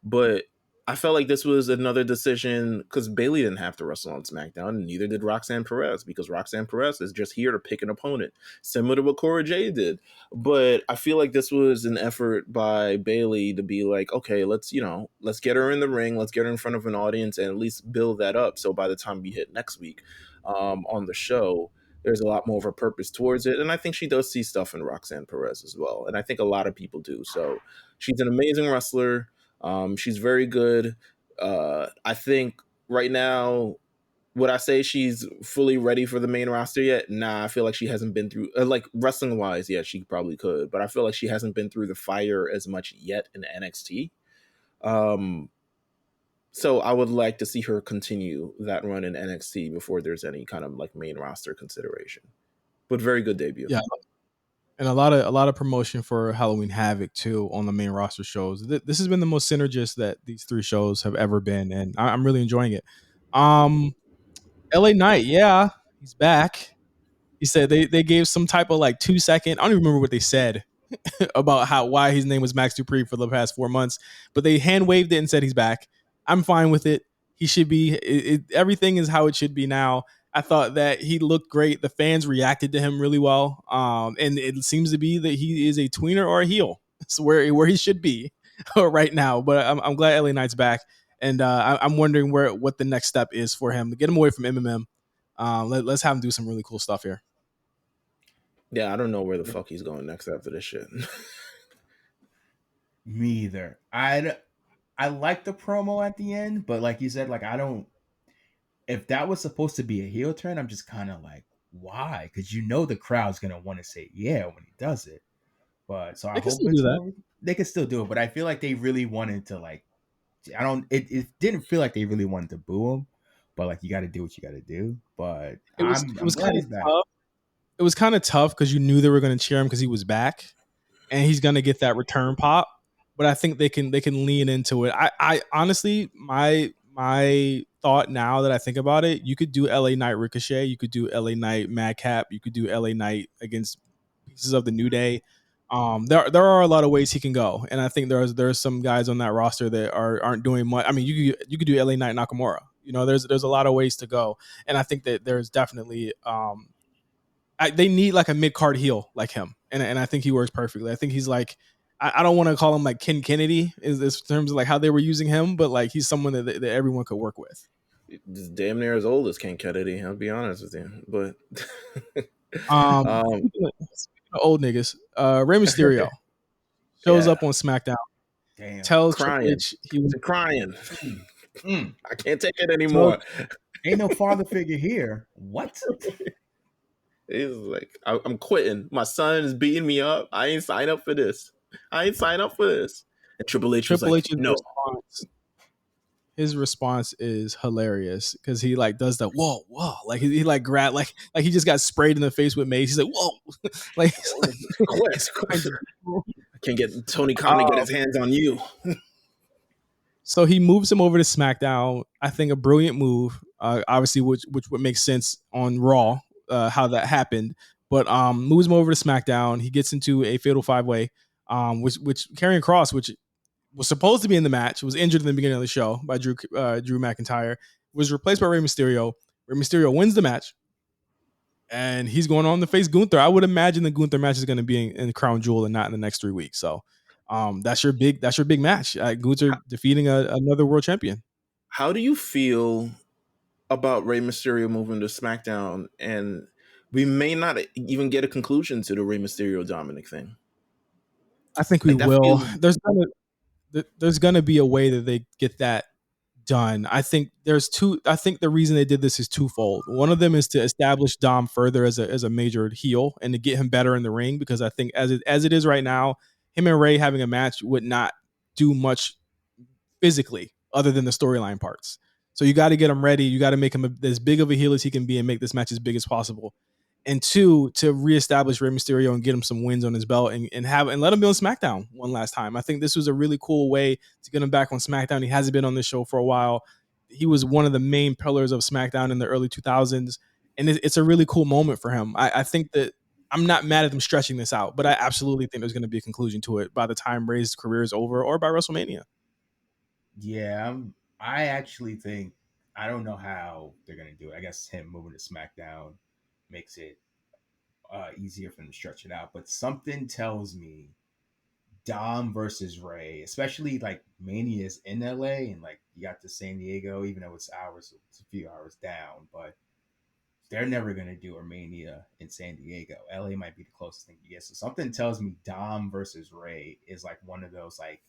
But I felt like this was another decision because Bailey didn't have to wrestle on SmackDown, and neither did Roxanne Perez, because Roxanne Perez is just here to pick an opponent, similar to what Cora Jade did. But I feel like this was an effort by Bailey to be like, okay, let's get her in the ring, let's get her in front of an audience, and at least build that up. So by the time we hit next week on the show, there's a lot more of a purpose towards it. And I think she does see stuff in Roxanne Perez as well. And I think a lot of people do. So she's an amazing wrestler. She's very good. I think right now, would I say she's fully ready for the main roster yet? Nah, I feel like she hasn't been through, like wrestling wise, yeah, she probably could, but I feel like she hasn't been through the fire as much yet in NXT. So I would like to see her continue that run in NXT before there's any kind of like main roster consideration. But very good debut. Yeah. And a lot of promotion for Halloween Havoc too on the main roster shows. This has been the most synergist that these three shows have ever been, and I'm really enjoying it. LA Knight, yeah, he's back. He said they gave some type of like 2 second. I don't even remember what they said about why his name was Max Dupree for the past 4 months, but they hand waved it and said he's back. I'm fine with it. He should be. Everything is how it should be now. I thought that he looked great. The fans reacted to him really well, and it seems to be that he is a tweener or a heel. It's where he should be right now. But I'm glad LA Knight's back, and I'm wondering what the next step is for him to get him away from MMM. Let's have him do some really cool stuff here. Yeah, I don't know where the fuck he's going next after this shit. Me either. I like the promo at the end, but like you said, like I don't. If that was supposed to be a heel turn, I'm just kind of like, why? Because the crowd's gonna want to say yeah when he does it. But so I hope they can still do it. But I feel like they really wanted to like. I don't. It didn't feel like they really wanted to boo him, but like you got to do what you got to do. But it was glad he's back. Tough. It was kind of tough because you knew they were going to cheer him because he was back, and he's going to get that return pop. But I think they can lean into it. I honestly, my thought now that I think about it, you could do LA Knight Ricochet, you could do LA Knight Madcap, you could do LA Knight against pieces of the New Day. There are a lot of ways he can go, and I think there's some guys on that roster that aren't doing much. I mean, you could do LA Knight Nakamura. There's a lot of ways to go, and I think that there's definitely they need like a mid card heel like him, and I think he works perfectly. I think he's like, I don't want to call him like Ken Kennedy in terms of like how they were using him, but like he's someone that everyone could work with. He's damn near as old as Ken Kennedy, I'll be honest with you. But old niggas, Rey Mysterio shows up on SmackDown. Damn. Tells Triple H he was crying. I can't take it anymore. Ain't no father figure here. What? He's like, I'm quitting. My son is beating me up. I ain't signed up for this. And Triple H was like, no. His response is hilarious because he like does the whoa like he like grab like he just got sprayed in the face with mace. He's like whoa like I can't get Tony Khan to get his hands on you. So he moves him over to SmackDown. I think a brilliant move, obviously, which would make sense on Raw, how that happened. But moves him over to SmackDown. He gets into a fatal 5-way, which Karrion Kross, which was supposed to be in the match, was injured in the beginning of the show by Drew McIntyre, was replaced by Rey Mysterio. Rey Mysterio wins the match, and he's going on to face Gunther. I would imagine the Gunther match is going to be in Crown Jewel and not in the next 3 weeks. So that's your big match. Gunther defeating another world champion. How do you feel about Rey Mysterio moving to SmackDown, and we may not even get a conclusion to the Rey Mysterio Dominic thing? I think we will. There's gonna be a way that they get that done. I think the reason they did this is twofold. One of them is to establish Dom further as a major heel and to get him better in the ring, because I think as it is right now, him and Ray having a match would not do much physically other than the storyline parts. So you got to get him ready. You got to make him as big of a heel as he can be and make this match as big as possible. and two, to reestablish Rey Mysterio and get him some wins on his belt and let him be on SmackDown one last time. I think this was a really cool way to get him back on SmackDown. He hasn't been on this show for a while. He was one of the main pillars of SmackDown in the early 2000s, and it's a really cool moment for him. I think that I'm not mad at them stretching this out, but I absolutely think there's going to be a conclusion to it by the time Rey's career is over or by WrestleMania. Yeah, I actually think I don't know how they're gonna do it. I guess him moving to SmackDown makes it easier for them to stretch it out. But something tells me Dom versus Ray, especially like Mania's in LA and like you got to San Diego, even though it's a few hours down, but they're never gonna do a Mania in San Diego. LA might be the closest thing to get. So something tells me Dom versus Ray is like one of those like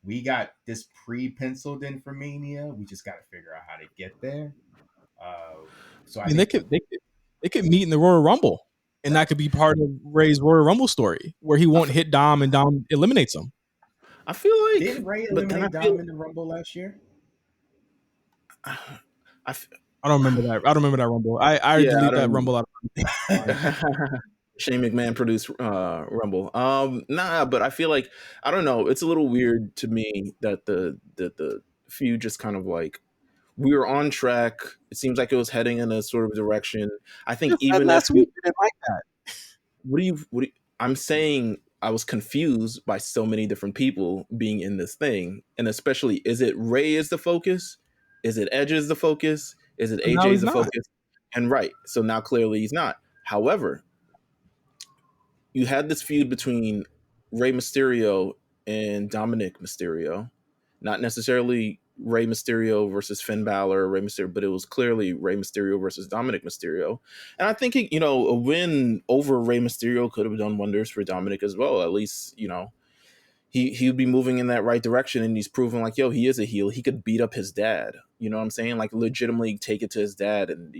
we got this pre-penciled in for Mania. We just got to figure out how to get there. So I I mean, think they could meet in the Royal Rumble, and that could be part of Ray's Royal Rumble story, where he won't hit Dom and Dom eliminates him. I feel like, did Ray but then I eliminate feel Dom in the Rumble last year? I, f- I don't remember that. I don't remember that Rumble. I yeah, I delete that don't. Rumble out of Shane McMahon produced Rumble. Nah, but I feel like I don't know. It's a little weird to me that the feud just kind of like we were on track. It seems like it was heading in a sort of direction. I think even if last week. I didn't like that. what do you, I'm saying I was confused by so many different people being in this thing, and especially is it Ray is the focus? Is it Edge is the focus? Is it And now AJ is he's the not. focus? And right, so now clearly he's not. However, you had this feud between Rey Mysterio and Dominic Mysterio, not necessarily Rey Mysterio versus Finn Balor, Rey Mysterio, but it was clearly Rey Mysterio versus Dominic Mysterio. And I think a win over Rey Mysterio could have done wonders for Dominic as well. At least he would be moving in that right direction, and he's proving like, yo, he is a heel. He could beat up his dad. You know what I'm saying? Like legitimately take it to his dad and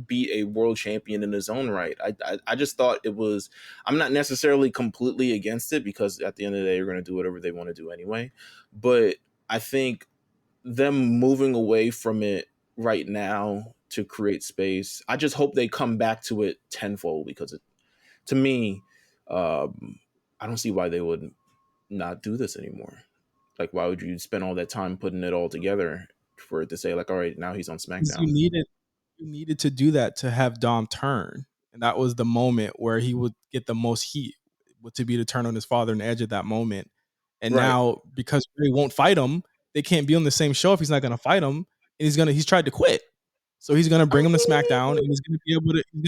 be a world champion in his own right. I just thought it was. I'm not necessarily completely against it because at the end of the day, you're going to do whatever they want to do anyway. But I think them moving away from it right now to create space. I just hope they come back to it tenfold because to me, I don't see why they would not do this anymore. Like, why would you spend all that time putting it all together for it to say like, all right, now he's on Because SmackDown? you needed to do that to have Dom turn, and that was the moment where he would get the most heat, to be to turn on his father and Edge at that moment. And Right. now because Ray won't fight him, they can't be on the same show if he's not going to fight him, and he's tried to quit. So he's going to bring him to SmackDown, and he's going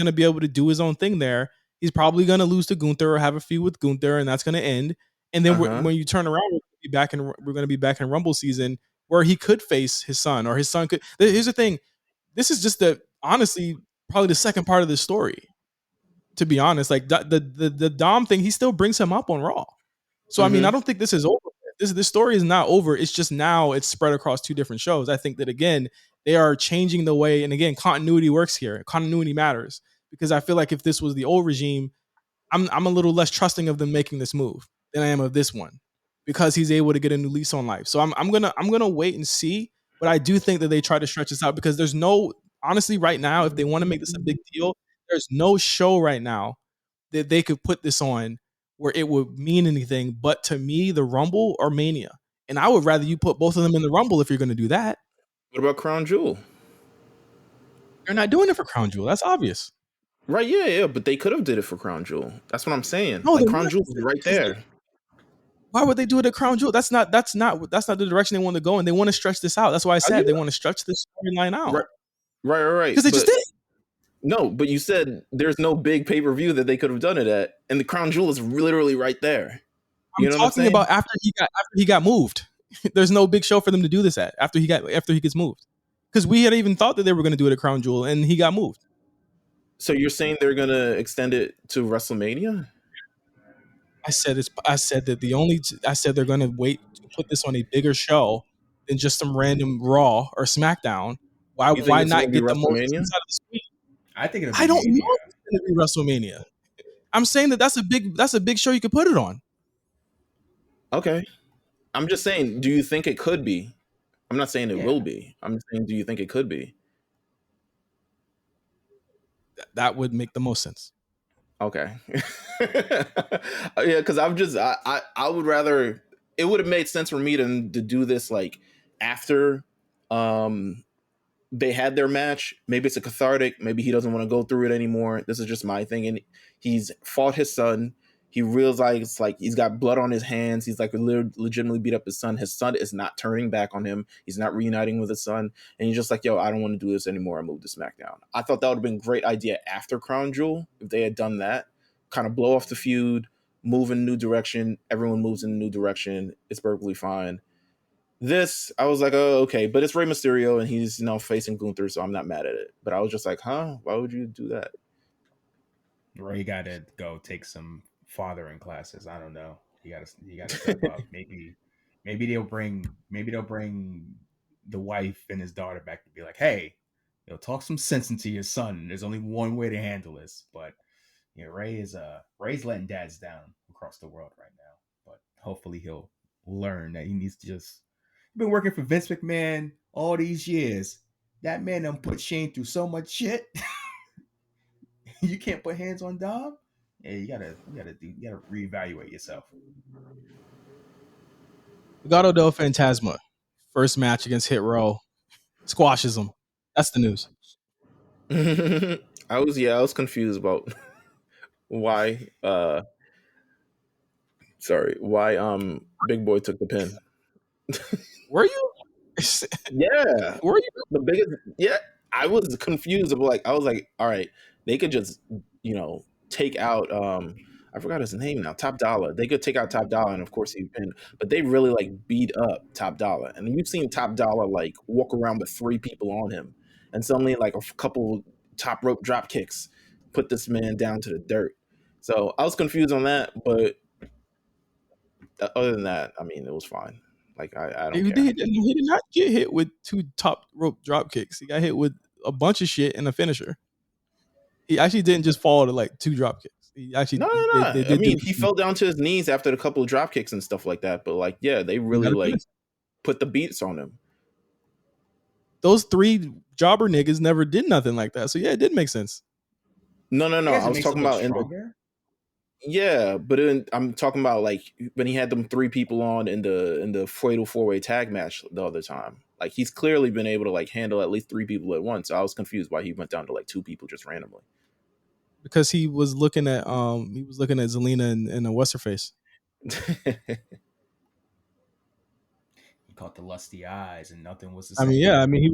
to be able to do his own thing there. He's probably going to lose to Gunther or have a feud with Gunther, and that's going to end. And then when you turn around, we're going to be back in Rumble season where he could face his son, or his son could. Here's the thing: this is just honestly probably the second part of the story. To be honest, like the Dom thing, he still brings him up on Raw. So I mean, I don't think this is over. This story is not over. It's just now it's spread across two different shows. I think that again they are changing the way, and again continuity works here. Continuity matters because I feel like if this was the old regime, I'm a little less trusting of them making this move than I am of this one because he's able to get a new lease on life. So I'm gonna wait and see. But I do think that they try to stretch this out because there's no honestly right now if they want to make this a big deal, there's no show right now that they could put this on where it would mean anything. But to me, the Rumble or Mania, and I would rather you put both of them in the Rumble if you're going to do that. What about Crown Jewel? They're not doing it for Crown Jewel. That's obvious. Right, yeah, but they could have did it for Crown Jewel. That's what I'm saying. No, Like they're Crown not. Jewel is right there. Why would they do it at Crown Jewel? That's not the direction they want to go, and they want to stretch this out. That's why I said they want to stretch this storyline out. Right. Because they just did. No, but you said there's no big pay-per-view that they could have done it at, and the Crown Jewel is literally right there. I'm talking about after he got moved. There's no big show for them to do this at after he gets moved. Because we had even thought that they were going to do it at Crown Jewel, and he got moved. So you're saying they're going to extend it to WrestleMania? I said they're going to wait to put this on a bigger show than just some random Raw or SmackDown. Why not get the most out of the screen? I think I don't know if it's going to be WrestleMania. I'm saying that's a big show you could put it on. Okay. I'm just saying, do you think it could be? I'm not saying it will be. I'm saying, do you think it could be? that would make the most sense. Okay. Yeah, because I would rather, it would have made sense for me to do this like after they had their match. Maybe it's a cathartic. Maybe he doesn't want to go through it anymore. This is just my thing. And he's fought his son. He realizes like he's got blood on his hands. He's like legitimately beat up his son. His son is not turning back on him. He's not reuniting with his son. And he's just like, yo, I don't want to do this anymore. I moved to SmackDown. I thought that would have been a great idea after Crown Jewel if they had done that. Kind of blow off the feud, move in a new direction. Everyone moves in a new direction. It's perfectly fine. This, I was like, oh, okay, but it's Rey Mysterio and he's facing Gunther, so I'm not mad at it. But I was just like, huh? Why would you do that? Ray got to go take some fathering classes. I don't know. You got to step up. Maybe they'll bring the wife and his daughter back to be like, hey, talk some sense into your son. There's only one way to handle this. But Ray's letting dads down across the world right now. But hopefully he'll learn that he needs to just been working for Vince McMahon all these years. That man done put Shane through so much shit. You can't put hands on Dom. Yeah, you gotta reevaluate yourself. Legado del Fantasma, first match against Hit Row, squashes him. That's the news. I was confused about why Big Boy took the pin. Were you? Yeah. Were you? The biggest, yeah, I was confused. I was like, all right, they could just, take out, I forgot his name now, Top Dollar. They could take out Top Dollar, and of course he pinned, but they really like beat up Top Dollar. And you've seen Top Dollar like walk around with 3 people on him, and suddenly like a couple top rope drop kicks put this man down to the dirt. So I was confused on that, but other than that, I mean, it was fine. Like I don't care. He did not get hit with 2 top rope drop kicks. He got hit with a bunch of shit and a finisher. He actually didn't just fall to like 2 drop kicks. He actually No. I mean, he fell down to his knees after a couple of drop kicks and stuff like that. But like, yeah, they really like put the beats on him. Those 3 jobber niggas never did nothing like that. So yeah, it did make sense. No. I was talking about yeah, but I'm talking about like when he had them 3 people on in the Fatal 4-Way tag match the other time. Like he's clearly been able to like handle at least 3 people at once. So I was confused why he went down to like 2 people just randomly. Because he was looking at Zelina and a what's her face. He caught the lusty eyes and nothing was the same. I mean, he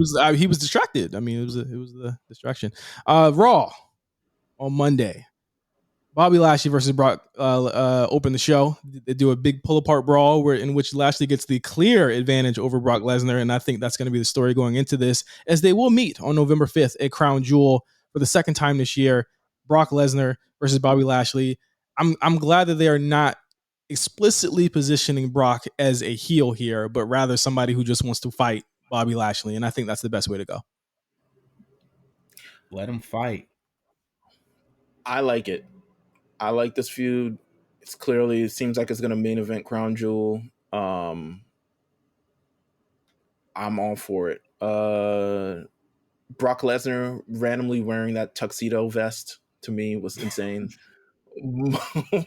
was distracted. I mean, it was the distraction. Raw on Monday. Bobby Lashley versus Brock opened the show. They do a big pull apart brawl in which Lashley gets the clear advantage over Brock Lesnar, and I think that's going to be the story going into this, as they will meet on November 5th at Crown Jewel for the second time this year. Brock Lesnar versus Bobby Lashley. I'm glad that they are not explicitly positioning Brock as a heel here, but rather somebody who just wants to fight Bobby Lashley, and I think that's the best way to go. Let him fight. I like it. I like this feud. It seems like it's going to main event Crown Jewel. I'm all for it. Brock Lesnar randomly wearing that tuxedo vest to me was insane.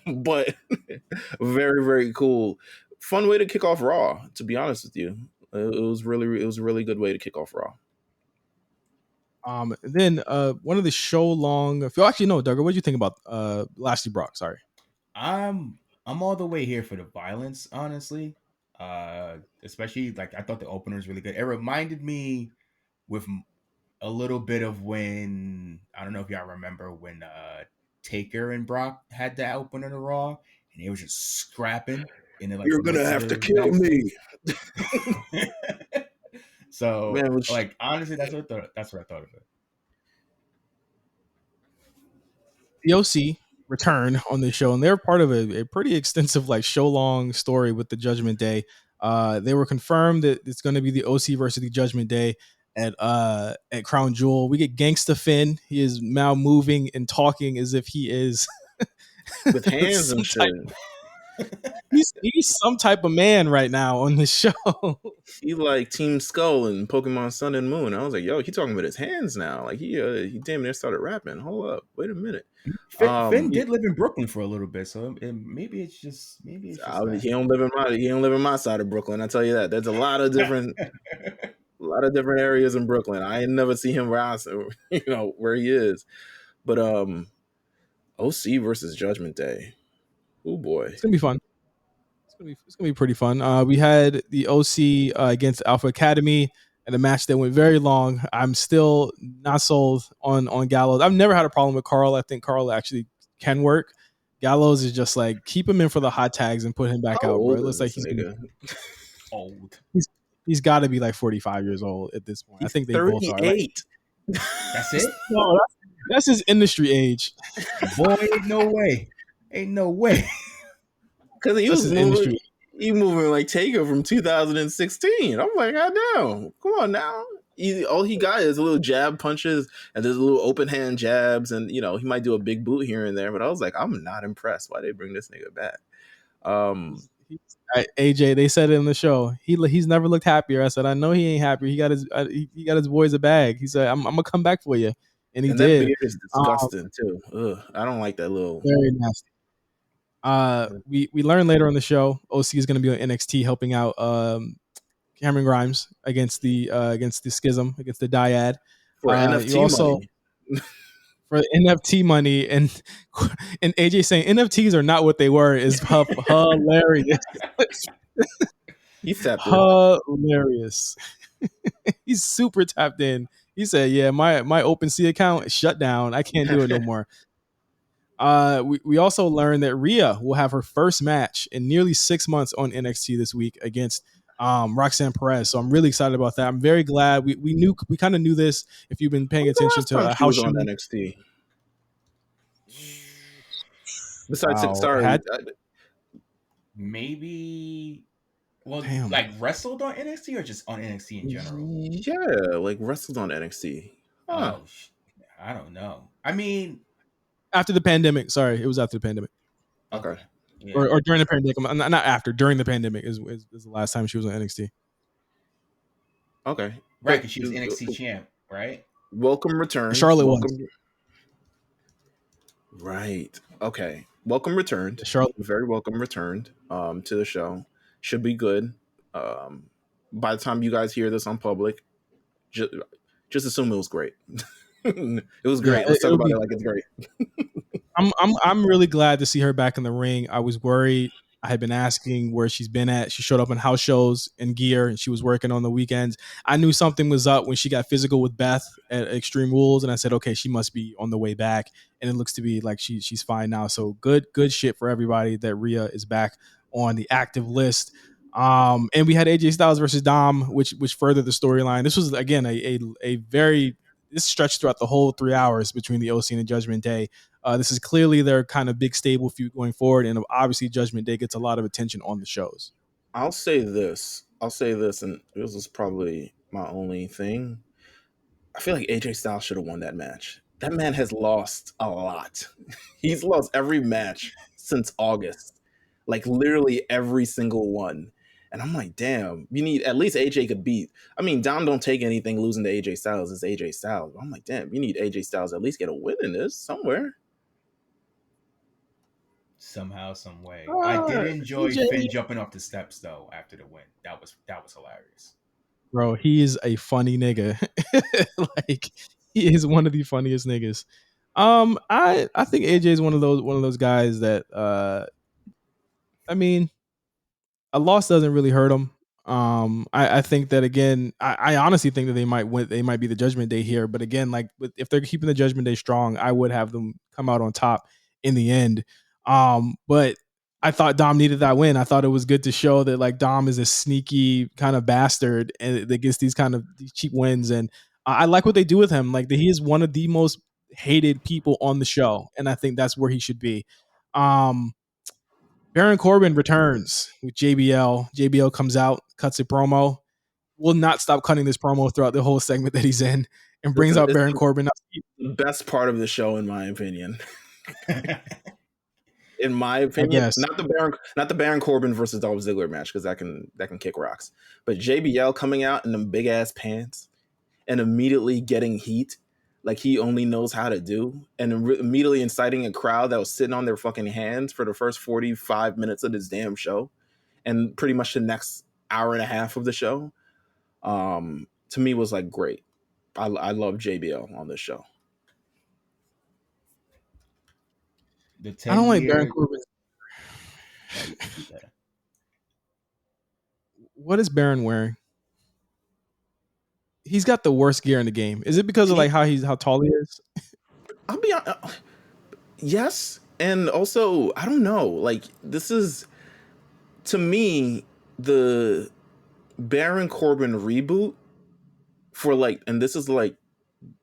But very, very cool. Fun way to kick off Raw, to be honest with you. It was a really good way to kick off Raw. Then one of the show long. If you actually know, Duggar, what do you think about Lashley Brock? Sorry, I'm all the way here for the violence, honestly. Especially like I thought the opener was really good. It reminded me with a little bit of when, I don't know if y'all remember when Taker and Brock had that opener in the Raw, and they were just scrapping. And like, you're gonna have to kill me. So, man, like honestly, that's what I thought of it. The OC return on the show, and they're part of a pretty extensive like show long story with the Judgment Day. They were confirmed that it's going to be the OC versus the Judgment Day at Crown Jewel. We get Gangsta Finn. He is now moving and talking as if he is with hands and shit. He's some type of man right now on the show. He like Team Skull and Pokemon Sun and Moon. I was like, yo, he talking with his hands now. Like he damn near started rapping. Hold up, wait a minute. Finn did live in Brooklyn for a little bit, so maybe it's just that. He don't live in my side of Brooklyn. I tell you that. There's a lot of different areas in Brooklyn. I ain't never see him rise, where he is. But OC versus Judgment Day. Oh boy, it's gonna be fun. It's gonna be pretty fun. We had the OC against Alpha Academy in a match that went very long. I'm still not sold on Gallows. I've never had a problem with Carl. I think Carl actually can work. Gallows is just like keep him in for the hot tags and put him back out, bro. It looks like he's old. He's got to be like 45 years old at this point. I think they 38. both are. Like, that's it. No, that's his industry age. Boy, ain't no way. Because he moving like Taker from 2016. I'm like, God damn, come on now. All he got is a little jab punches and there's a little open hand jabs, and he might do a big boot here and there. But I was like, I'm not impressed. Why they bring this nigga back? AJ, they said it in the show. He's never looked happier. I said, I know he ain't happy. He got his boys a bag. He said, I'm gonna come back for you, and he did. That beard is disgusting too. Ugh, I don't like that little. Very nasty. We learn later on the show, OC is going to be on NXT helping out Cameron Grimes against the Schism, against the Dyad for NFT money. For NFT money, and AJ saying NFTs are not what they were is hilarious. He's tapped in. Hilarious. He's super tapped in. He said, "Yeah, my OpenSea account is shut down. I can't do it no more." We also learned that Rhea will have her first match in nearly 6 months on NXT this week against Roxanne Perez. So I'm really excited about that. I'm very glad we kind of knew this. If you've been paying attention to how she was on NXT. Besides, maybe. Well, like wrestled on NXT or just on NXT in general? Yeah, like wrestled on NXT. Huh. Oh, I don't know. I mean, after the pandemic. Sorry, it was after the pandemic. Okay. Yeah. Or during the pandemic. Not after. During the pandemic is the last time she was on NXT. Okay. Right, because she was NXT champ, right? Welcome return. Charlotte was. Right. Okay. Welcome returned. Charlotte. Very welcome returned to the show. Should be good. By the time you guys hear this on public, just assume it was great. It was great. Let's talk about it like it's great. I'm really glad to see her back in the ring. I was worried. I had been asking where she's been at. She showed up in house shows in gear, and she was working on the weekends. I knew something was up when she got physical with Beth at Extreme Rules, and I said, okay, she must be on the way back. And it looks to be like she's fine now. So good shit for everybody that Rhea is back on the active list. And we had AJ Styles versus Dom, which furthered the storyline. This was again a very this stretched throughout the whole 3 hours between the OC and the Judgment Day. This is clearly their kind of big stable feud going forward, and obviously Judgment Day gets a lot of attention on the shows. I'll say this, and this is probably my only thing. I feel like AJ Styles should have won that match. That man has lost a lot. He's lost every match since August. Like literally every single one. And I'm like, damn, you need at least AJ could beat. I mean, Dom don't take anything losing to AJ Styles. It's AJ Styles. I'm like, damn, you need AJ Styles at least get a win in this somewhere. Somehow, some way. I did enjoy Finn jumping off the steps though after the win. That was hilarious. Bro, he is a funny nigga. Like he is one of the funniest niggas. I think AJ is one of those guys that I mean, a loss doesn't really hurt him. I think that again, I honestly think that they might win. They might be the Judgment Day here, but again, like if they're keeping the Judgment Day strong, I would have them come out on top in the end. But I thought Dom needed that win. I thought it was good to show that like Dom is a sneaky kind of bastard and that gets these kind of cheap wins. And I like what they do with him. Like he is one of the most hated people on the show, and I think that's where he should be. Baron Corbin returns with JBL. JBL comes out, cuts a promo. Will not stop cutting this promo throughout the whole segment that he's in, and brings out Baron Corbin. The best part of the show, in my opinion. in my I opinion, guess. not the Baron Corbin versus Dolph Ziggler match because that can kick rocks. But JBL coming out in them big ass pants and immediately getting heat like he only knows how to do, and immediately inciting a crowd that was sitting on their fucking hands for the first 45 minutes of this damn show, and pretty much the next hour and a half of the show, to me was like great. I love JBL on this show. The I don't like Baron 10-year. Corbin. Oh, you better. What is Baron wearing? He's got the worst gear in the game. Is it because of like how tall he is? I'll be honest. Yes, and also I don't know. Like this is to me the Baron Corbin reboot for like, and this is like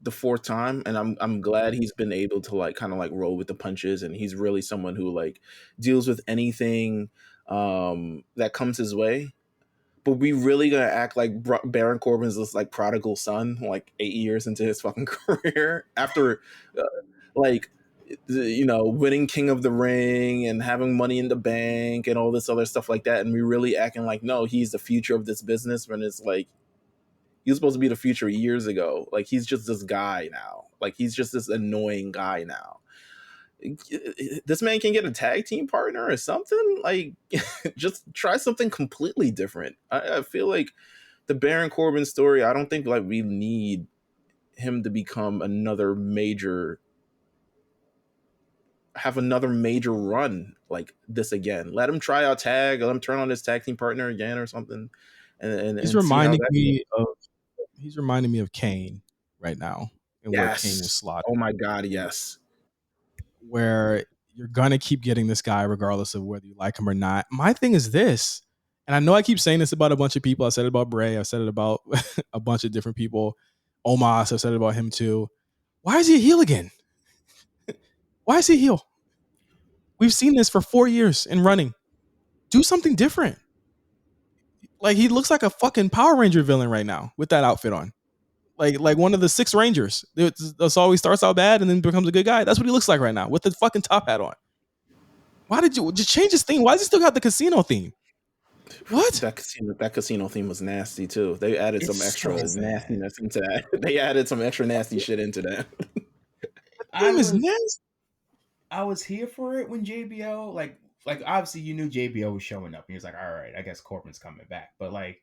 the fourth time, and I'm glad he's been able to like kind of like roll with the punches, and he's really someone who like deals with anything that comes his way. But we really gonna act like Baron Corbin's this like prodigal son, like 8 years into his fucking career after, like, winning King of the Ring and having Money in the Bank and all this other stuff like that, and we really acting like no, he's the future of this business when it's like he was supposed to be the future years ago. Like he's just this guy now. Like he's just this annoying guy now. This man can get a tag team partner or something. Like just try something completely different. I feel like the Baron Corbin story, I don't think like we need him to become have another major run like this again. Let him try out tag, let him turn on his tag team partner again or something, and He's see how reminding that me of Kane right now, and where Kane was Yes. slotted. Oh my God, yes. Where you're gonna keep getting this guy regardless of whether you like him or not. My thing is this, and I know I keep saying this about a bunch of people. I said it about Bray. I said it about a bunch of different people. Omos, I've said it about him too. Why is he a heel again? Why is he a heel? We've seen this for 4 years in running. Do something different. Like he looks like a fucking Power Ranger villain right now with that outfit on. Like one of the 6 Rangers. That's always starts out bad and then becomes a good guy. That's what he looks like right now with the fucking top hat on. Why did you just change his theme? Why does he still got the casino theme? What? That casino theme was nasty too. They added some extra nastiness into that. They added some extra nasty shit into that. Theme is nasty. I was here for it when JBL like obviously you knew JBL was showing up and he was like, all right, I guess Corbin's coming back. But like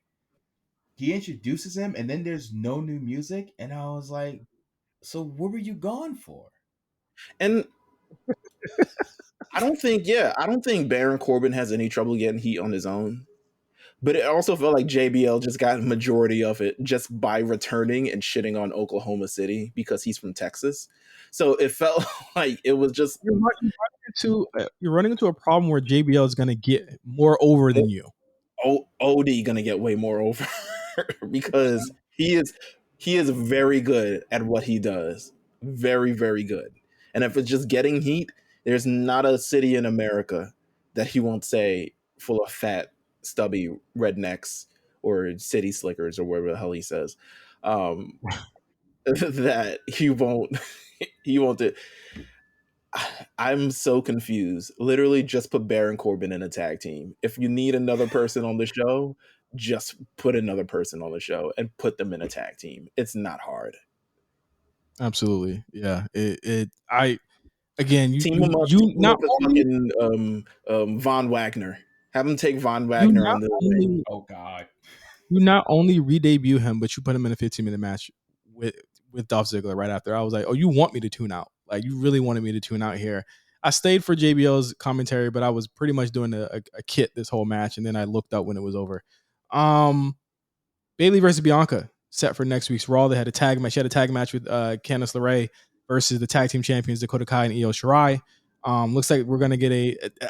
he introduces him and then there's no new music and I was like, so what were you gone for? And I don't think Baron Corbin has any trouble getting heat on his own. But it also felt like JBL just got majority of it just by returning and shitting on Oklahoma City because he's from Texas. So it felt like it was just you're running into a problem where JBL is going to get more over than you. OD gonna get way more over because he is very good at what he does. Very, very good. And if it's just getting heat, there's not a city in America that he won't say full of fat, stubby rednecks or city slickers or whatever the hell he says. That he won't do. I'm so confused. Literally just put Baron Corbin in a tag team. If you need another person on the show, just put another person on the show and put them in a tag team. It's not hard. Absolutely. Yeah. Again, Team him up with fucking Von Wagner. Have him take Von Wagner on the ring. Oh God. You not only re-debut him, but you put him in a 15-minute match with Dolph Ziggler right after. I was like, oh, you want me to tune out? Like, you really wanted me to tune out here. I stayed for JBL's commentary, but I was pretty much doing a kit this whole match, and then I looked up when it was over. Bayley versus Bianca set for next week's Raw. They had a tag match. She had a tag match with Candice LeRae versus the tag team champions Dakota Kai and Io Shirai. Looks like we're gonna get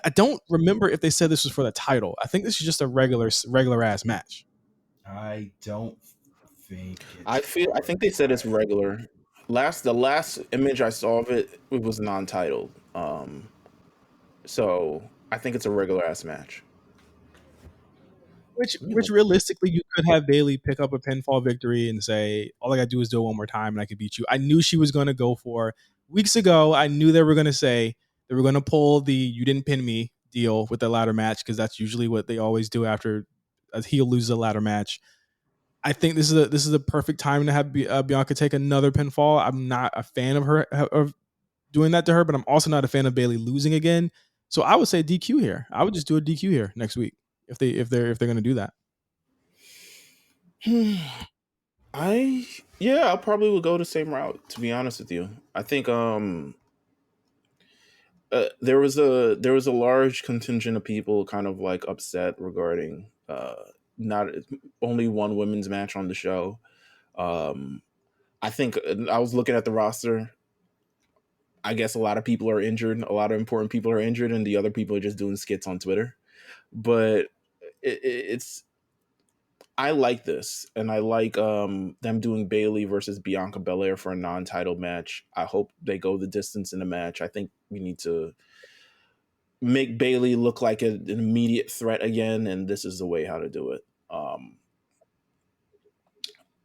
I don't remember if they said this was for the title. I think this is just a regular ass match. I don't think I think they said it's regular. The last image I saw of it was non-titled. So I think it's a regular ass match. Which realistically, you could have Bayley pick up a pinfall victory and say, all I gotta do is do it one more time and I could beat you. I knew she was gonna go for weeks ago. I knew they were gonna say They were going to pull the "you didn't pin me" deal with the ladder match because that's usually what they always do after a heel loses a ladder match. I think this is a perfect time to have Bianca take another pinfall. I'm not a fan of her of doing that to her, but I'm also not a fan of Bayley losing again. So I would say DQ here. I would just do a DQ here next week if they're going to do that. I probably would go the same route, to be honest with you. I think there was a large contingent of people kind of like upset regarding not only one women's match on the show. I think I was looking at the roster. I guess a lot of people are injured. A lot of important people are injured, and the other people are just doing skits on Twitter. But it's I like this, and I like them doing Bayley versus Bianca Belair for a non-title match. I hope they go the distance in the match. I think we need to make Bayley look like an immediate threat again, and this is the way how to do it.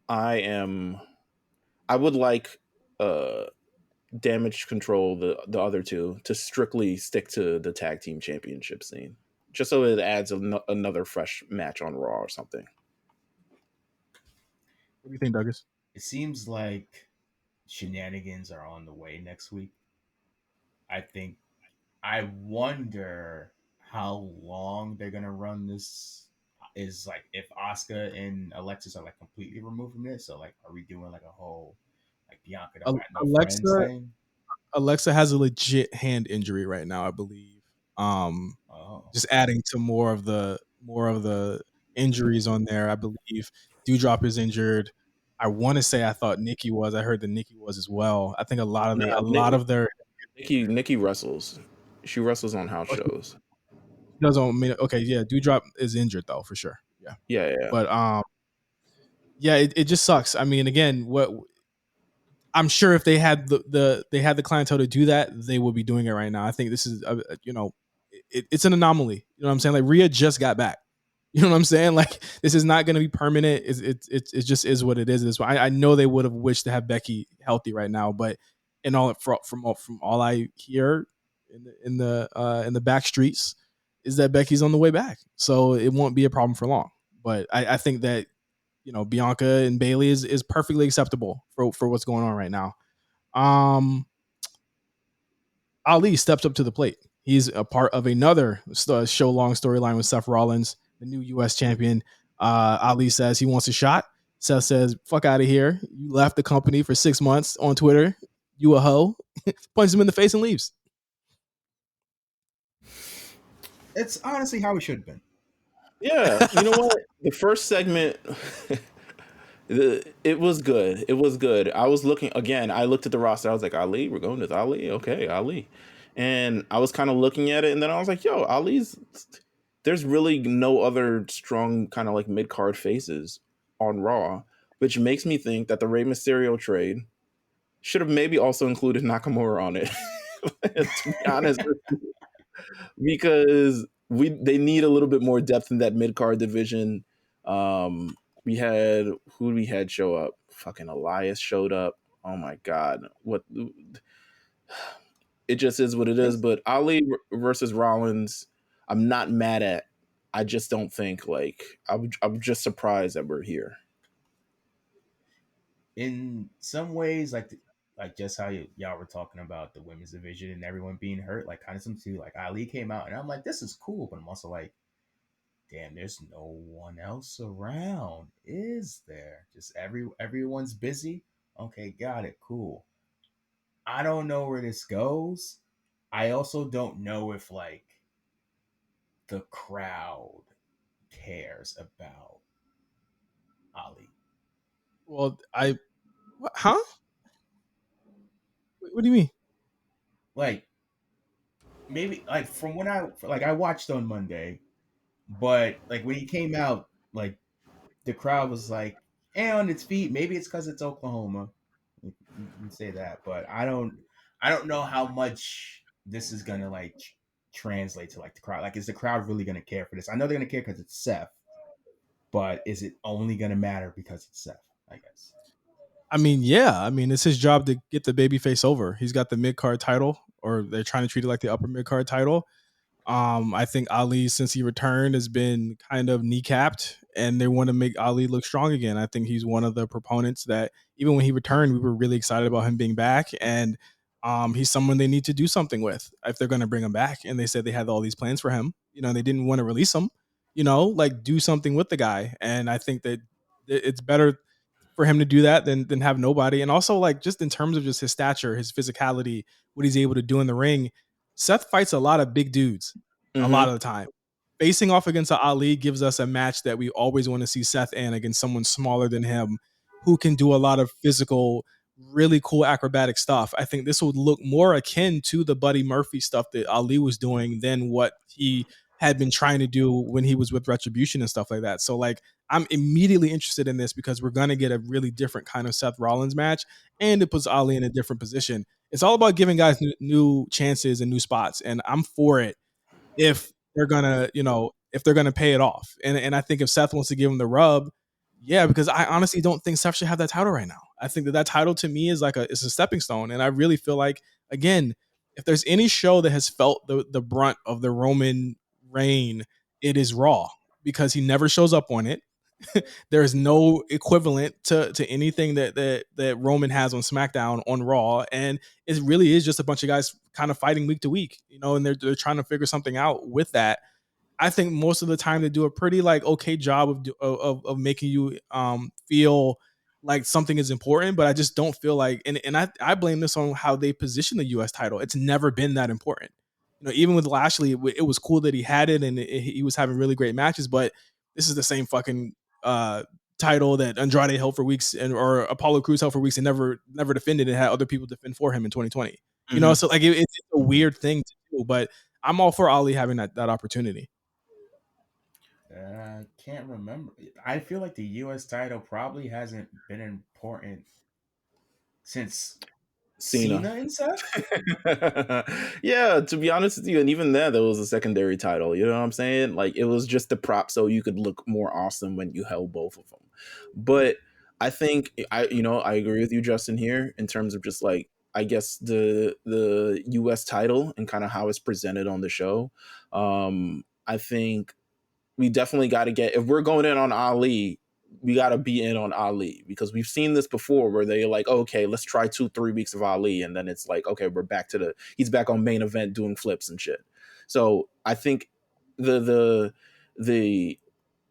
I would like Damage Control, the other two, to strictly stick to the tag team championship scene, just so it adds another fresh match on Raw or something. What do you think, Douglas? It seems like shenanigans are on the way next week. I think I wonder how long they're gonna run this. Is like if Asuka and Alexis are like completely removed from this. So like, are we doing like a whole like Bianca don't got no friends Alexa thing? Alexa has a legit hand injury right now, I believe. Oh, Just adding to more of the injuries on there, I believe. Dewdrop is injured. I want to say I thought Nikki was. I heard that Nikki was as well. I think a lot of their a lot of their Nikki wrestles. She wrestles on house oh, she shows. doesn't mean okay. Yeah, Dewdrop is injured though for sure. Yeah, Yeah. but yeah, it just sucks. I mean, again, what I'm sure if they had they had the clientele to do that, they would be doing it right now. I think this is it's an anomaly. You know what I'm saying? Like Rhea just got back. You know what I'm saying? Like this is not going to be permanent. It just is what it is. This I know they would have wished to have Becky healthy right now, but from all I hear in the back streets is that Becky's on the way back, so it won't be a problem for long. But I think that Bianca and Bayley is perfectly acceptable for what's going on right now. Um, Ali steps up to the plate. He's a part of another show long storyline with Seth Rollins, the new U.S. champion. Ali says he wants a shot. Seth says, "Fuck out of here. You left the company for 6 months on Twitter. You a hoe." Punches him in the face and leaves. it's honestly how it should have been. Yeah, you know what? The first segment, it was good. It was good. I was looking again. I looked at the roster. I was like, Ali, we're going with Ali. Okay, Ali. And I was kind of looking at it, and then I was like, yo, Ali's. There's really no other strong kind of like mid card faces on Raw, which makes me think that the Rey Mysterio trade should have maybe also included Nakamura on it. To be honest, because they need a little bit more depth in that mid card division. We had who we had show up? Fucking Elias showed up. Oh my god, what? It just is what it is. But Ali versus Rollins, I'm not mad at. I just don't think like I'm just surprised that we're here. In some ways, like just how y'all were talking about the women's division and everyone being hurt, like kind of some too. Like Ali came out, and I'm like, this is cool, but I'm also like, damn, there's no one else around, is there? Just everyone's busy. Okay, got it, cool. I don't know where this goes. I also don't know if like the crowd cares about Ali. Well, huh? What do you mean? Like maybe like from when I watched on Monday, but like when he came out, like the crowd was like on its feet. Maybe it's because it's Oklahoma. You can say that, but I don't know how much this is gonna like translate to like the crowd. Like, is the crowd really gonna care for this? I know they're gonna care because it's Seth, but is it only gonna matter because it's Seth? I guess. I mean, yeah. I mean, it's his job to get the babyface over. He's got the mid card title. or they're trying to treat it like the upper mid card title. I think Ali, since he returned, has been kind of kneecapped, and they want to make Ali look strong again. I think he's one of the proponents that even when he returned, we were really excited about him being back, and he's someone they need to do something with if they're going to bring him back. And they said they had all these plans for him. They didn't want to release him. Like do something with the guy, and I think that it's better for him to do that than have nobody. And also, like, just in terms of just his stature, his physicality, what he's able to do in the ring, Seth fights a lot of big dudes a lot Mm-hmm. of the time. Facing off against Ali gives us a match that we always want to see Seth in, against someone smaller than him who can do a lot of physical, really cool acrobatic stuff. I think this would look more akin to the Buddy Murphy stuff that Ali was doing than what he had been trying to do when he was with Retribution and stuff like that. So, like, I'm immediately interested in this because we're going to get a really different kind of Seth Rollins match, and it puts Ali in a different position. It's all about giving guys new chances and new spots, and I'm for it if they're gonna, if they're gonna pay it off. And I think if Seth wants to give him the rub, yeah, because I honestly don't think Seth should have that title right now. I think that title to me is it's a stepping stone, and I really feel like, again, if there's any show that has felt the brunt of the Roman reign, it is Raw, because he never shows up on it. There is no equivalent to anything that Roman has on SmackDown on Raw, and it really is just a bunch of guys kind of fighting week to week, and they're trying to figure something out with that. I think most of the time they do a pretty okay job of making you feel like something is important, but I just don't feel like, and I blame this on how they position the U.S. title. It's never been that important. Even with Lashley, it was cool that he had it, and he was having really great matches, but this is the same fucking uh, title that Andrade held for weeks, or Apollo Crews held for weeks, and never defended, and had other people defend for him in 2020. Mm-hmm. So like it's a weird thing to do, but I'm all for Ali having that opportunity. Can't remember. I feel like the U.S. title probably hasn't been important since Cena and Seth. Yeah, to be honest with you, and even then, there was a secondary title. You know what I'm saying? Like, it was just a prop so you could look more awesome when you held both of them. But I think I agree with you, Justin, here in terms of just like, I guess the U.S. title and kind of how it's presented on the show. I think we definitely got to get, if we're going in on Ali, we got to be in on Ali, because we've seen this before where they're like, okay, let's try 2-3 weeks of Ali, and then it's like, okay, we're back to he's back on main event doing flips and shit. So I think the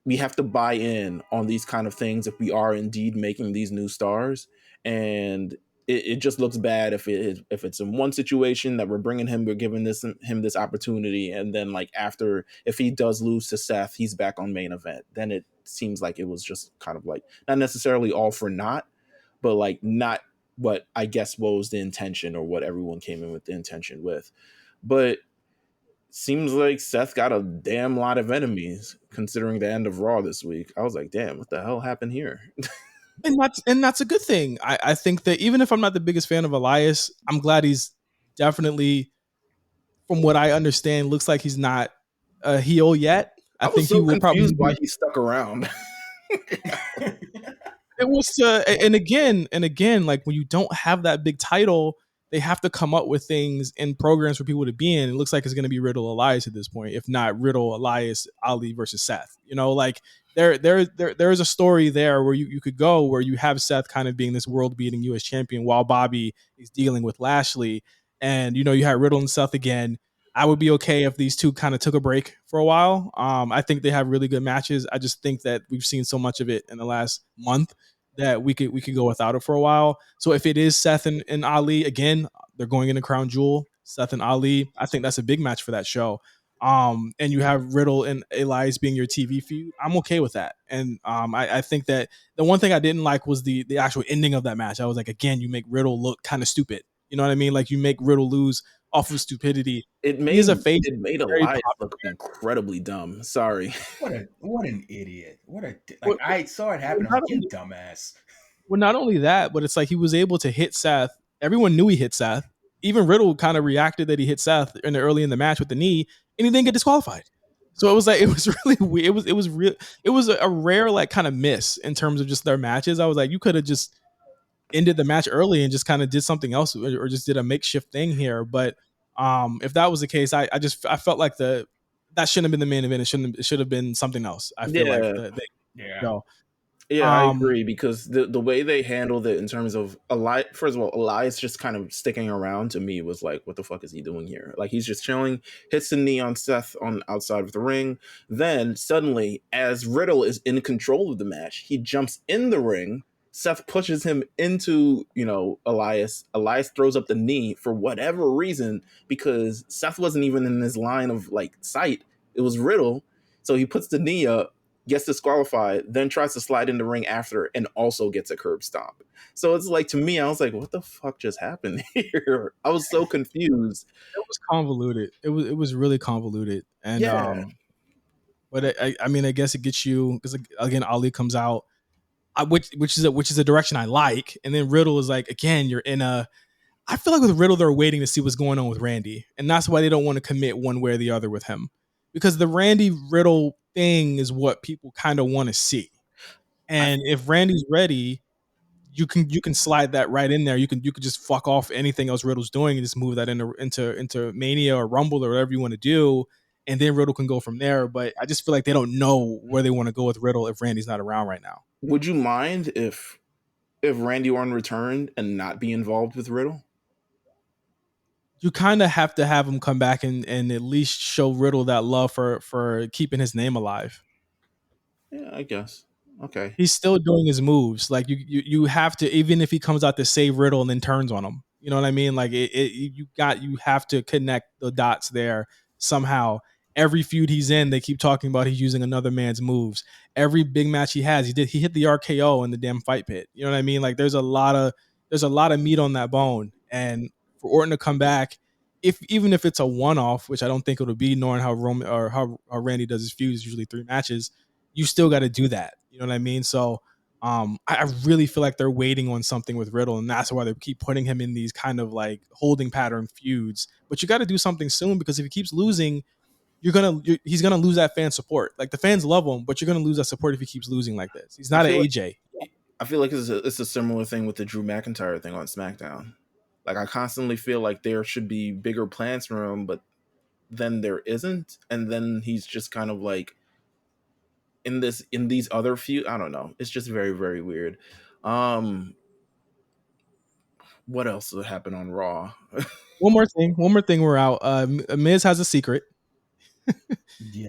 we have to buy in on these kind of things if we are indeed making these new stars. And it just looks bad if it's in one situation that we're bringing him, we're giving him this opportunity, and then like after, if he does lose to Seth, he's back on main event. Then it seems like it was just kind of like not necessarily all for naught, but like not what I guess what was the intention, or what everyone came in with the intention with. But seems like Seth got a damn lot of enemies considering the end of Raw this week. I was like, damn, what the hell happened here? And that's a good thing. I think that even if I'm not the biggest fan of Elias, I'm glad he's definitely, from what I understand, looks like he's not a heel yet. I was think so he will confused probably why he stuck around. It was and again, like when you don't have that big title, they have to come up with things and programs for people to be in. It looks like it's going to be Riddle Elias at this point, if not Riddle Elias Ali versus Seth. Like there's a story there where you could go, where you have Seth kind of being this world beating US champion while Bobby is dealing with Lashley, and you have Riddle and Seth again. I would be okay if these two kind of took a break for a while. I think they have really good matches. I just think that we've seen so much of it in the last month that we could go without it for a while. So if it is Seth and Ali again, they're going into Crown Jewel, Seth and Ali, I think that's a big match for that show. And you have Riddle and Elias being your TV feud. I'm okay with that. And I think that the one thing I didn't like was the actual ending of that match. I was like, again, you make Riddle look kind of stupid. You know what I mean? Like, you make Riddle lose off of stupidity. It He is a face. made Elias look incredibly dumb. Sorry. What an idiot. I saw it happen. I'm like, you dumbass. Well, not only that, but it's like he was able to hit Seth. Everyone knew he hit Seth. Even Riddle kind of reacted that he hit Seth early in the match with the knee, and he didn't get disqualified. So it was like, it was really weird. It was a rare like kind of miss in terms of just their matches. I was like, you could have just ended the match early and just kind of did something else, or just did a makeshift thing here. But If that was the case, I felt like that shouldn't have been the main event. It should have been something else. I feel like Yeah. the Yeah. go. Yeah, I Um, agree because the way they handled it in terms of first of all, Elias just kind of sticking around to me was like, what the fuck is he doing here? Like he's just chilling, hits the knee on Seth on outside of the ring. Then suddenly, as Riddle is in control of the match, he jumps in the ring. Seth pushes him into, Elias. Elias throws up the knee for whatever reason because Seth wasn't even in his line of like sight. It was Riddle. So he puts the knee up, gets disqualified, then tries to slide in the ring after and also gets a curb stomp. So it's like, to me, I was like, what the fuck just happened here? I was so confused. it was convoluted. It was really convoluted, and Yeah. but I mean, I guess it gets you because again, Ali comes out, which is a direction I like, and then Riddle is like, again, you're in a. I feel like with Riddle, they're waiting to see what's going on with Randy, and that's why they don't want to commit one way or the other with him, because the Randy Riddle thing is what people kind of want to see, I, and if Randy's ready, you can slide that right in there. You can just fuck off anything else Riddle's doing and just move that into Mania or Rumble or whatever you want to do, and then Riddle can go from there. But I just feel like they don't know where they want to go with Riddle if Randy's not around right now. would you mind if Randy Orton returned and not be involved with Riddle? You kind of have to have him come back and at least show Riddle that love for keeping his name alive. Yeah, I guess. Okay. He's still doing his moves. Like you have to, even if he comes out to save Riddle and then turns on him. You know what I mean? Like you have to connect the dots there somehow. Every feud he's in, they keep talking about he's using another man's moves. Every big match he has, he hit the RKO in the damn fight pit. You know what I mean? Like there's a lot of meat on that bone, and for Orton to come back, even if it's a one off, which I don't think it'll be, knowing how Roman or how Randy does his feuds, usually 3 matches, you still got to do that. You know what I mean? So I really feel like they're waiting on something with Riddle, and that's why they keep putting him in these kind of like holding pattern feuds. But you got to do something soon, because if he keeps losing, he's gonna lose that fan support. Like the fans love him, but you're gonna lose that support if he keeps losing like this. He's I not an feel like AJ. it's a similar thing with the Drew McIntyre thing on SmackDown. Like I constantly feel like there should be bigger plans for him, but then there isn't, and then he's just kind of like in these other few. I don't know. It's just very, very weird. Um, what else would happen on Raw? One more thing. We're out. Miz has a secret,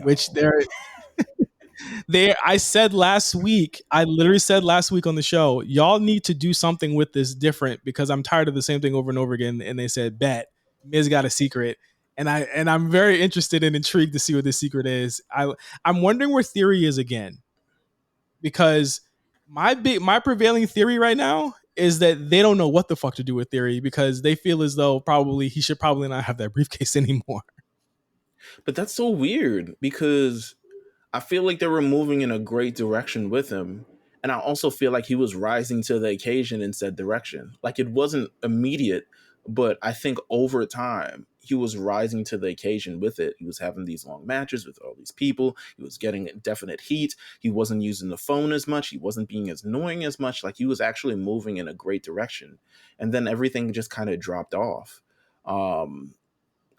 which Yo. I said last week, I literally said last week on the show, y'all need to do something with this different, because I'm tired of the same thing over and over again. And they said, bet Miz got a secret. And I'm very interested and intrigued to see what this secret is. I'm wondering where Theory is again, because my prevailing theory right now is that they don't know what the fuck to do with Theory, because they feel as though probably he should probably not have that briefcase anymore. But that's so weird because I feel like they were moving in a great direction with him. And I also feel like he was rising to the occasion in said direction. Like it wasn't immediate, but I think over time he was rising to the occasion with it. He was having these long matches with all these people. He was getting definite heat. He wasn't using the phone as much. He wasn't being as annoying as much. Like he was actually moving in a great direction. And then everything just kind of dropped off. Um,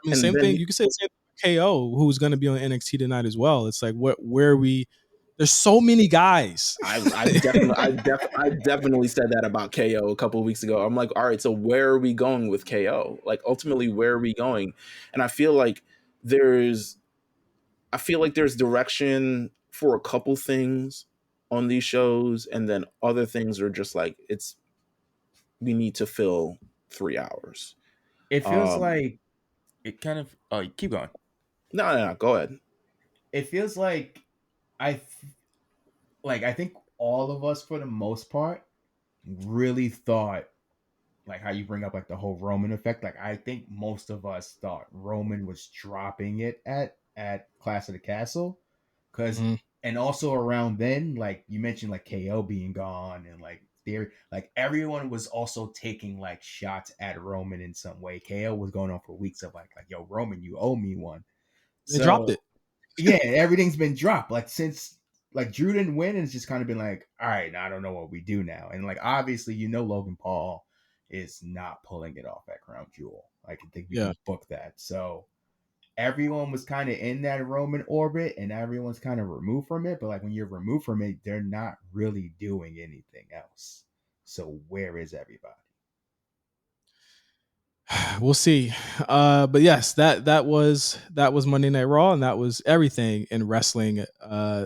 I mean, and same thing. then You could say the same thing with KO, who's going to be on NXT tonight as well. It's like, where are we? There's so many guys. I definitely said that about KO a couple of weeks ago. I'm like, all right, so where are we going with KO? Like ultimately, where are we going? And there's I feel like there's direction for a couple things on these shows, and then other things are just like we need to fill 3 hours. It feels Um, like it kind of. Oh, keep going. no, go ahead. It feels like I th- I think all of us, for the most part, really thought, like how you bring up like the whole Roman effect. Like I think most of us thought Roman was dropping it at Clash of the Castle, because Mhm. and also around then, like you mentioned, like KO being gone and like Theory, like everyone was also taking like shots at Roman in some way. KO was going on for weeks of like yo Roman, you owe me one. They dropped So it. yeah, everything's been dropped. Like since like Drew didn't win, and it's just kind of been like, all right, now I don't know what we do now. And like obviously, Logan Paul is not pulling it off at Crown Jewel. Like, I think we Yeah. can book that. So everyone was kind of in that Roman orbit, and everyone's kind of removed from it. But like when you're removed from it, they're not really doing anything else. So where is everybody? We'll see. But yes, that was Monday Night Raw, and that was everything in wrestling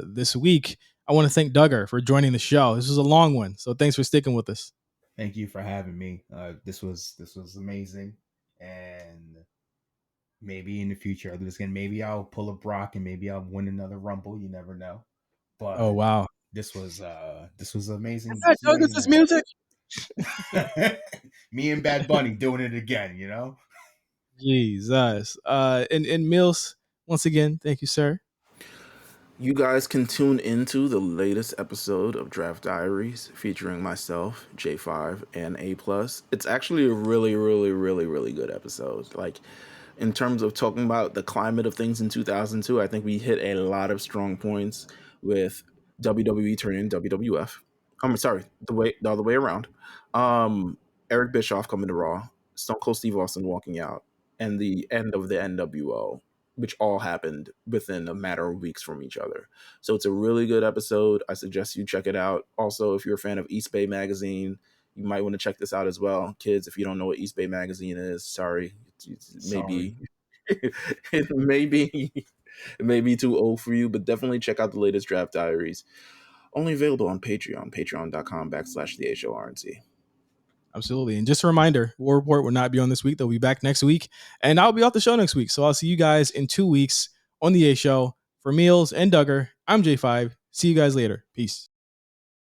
this week. I want to thank Duggar for joining the show. This was a long one, so thanks for sticking with us. Thank you for having me. This was amazing, and maybe in the future I'll do this again. Maybe I'll pull a Brock, and maybe I'll win another Rumble. You never know. Oh But wow! this was amazing. Is that This was amazing Douglas's music? Me and Bad Bunny doing it again, Jesus. And Mills, once again, thank you, sir. You guys can tune into the latest episode of Draft Diaries featuring myself, J5, and A+. It's actually a really, really, really, really good episode. Like, in terms of talking about the climate of things in 2002, I think we hit a lot of strong points with WWE turning WWF. I'm sorry, the other way around. Eric Bischoff coming to Raw, Stone Cold Steve Austin walking out, and the end of the NWO, which all happened within a matter of weeks from each other. So it's a really good episode. I suggest you check it out. Also, if you're a fan of East Bay Magazine, you might want to check this out as well. Kids, if you don't know what East Bay Magazine is, sorry. Maybe it may be too old for you, but definitely check out the latest Draft Diaries. Only available on Patreon, patreon.com/thehornc. Absolutely. And just a reminder, War Report will not be on this week. They'll be back next week. And I'll be off the show next week. So I'll see you guys in 2 weeks on the A Show. For Meals and Duggar, I'm J5. See you guys later. Peace.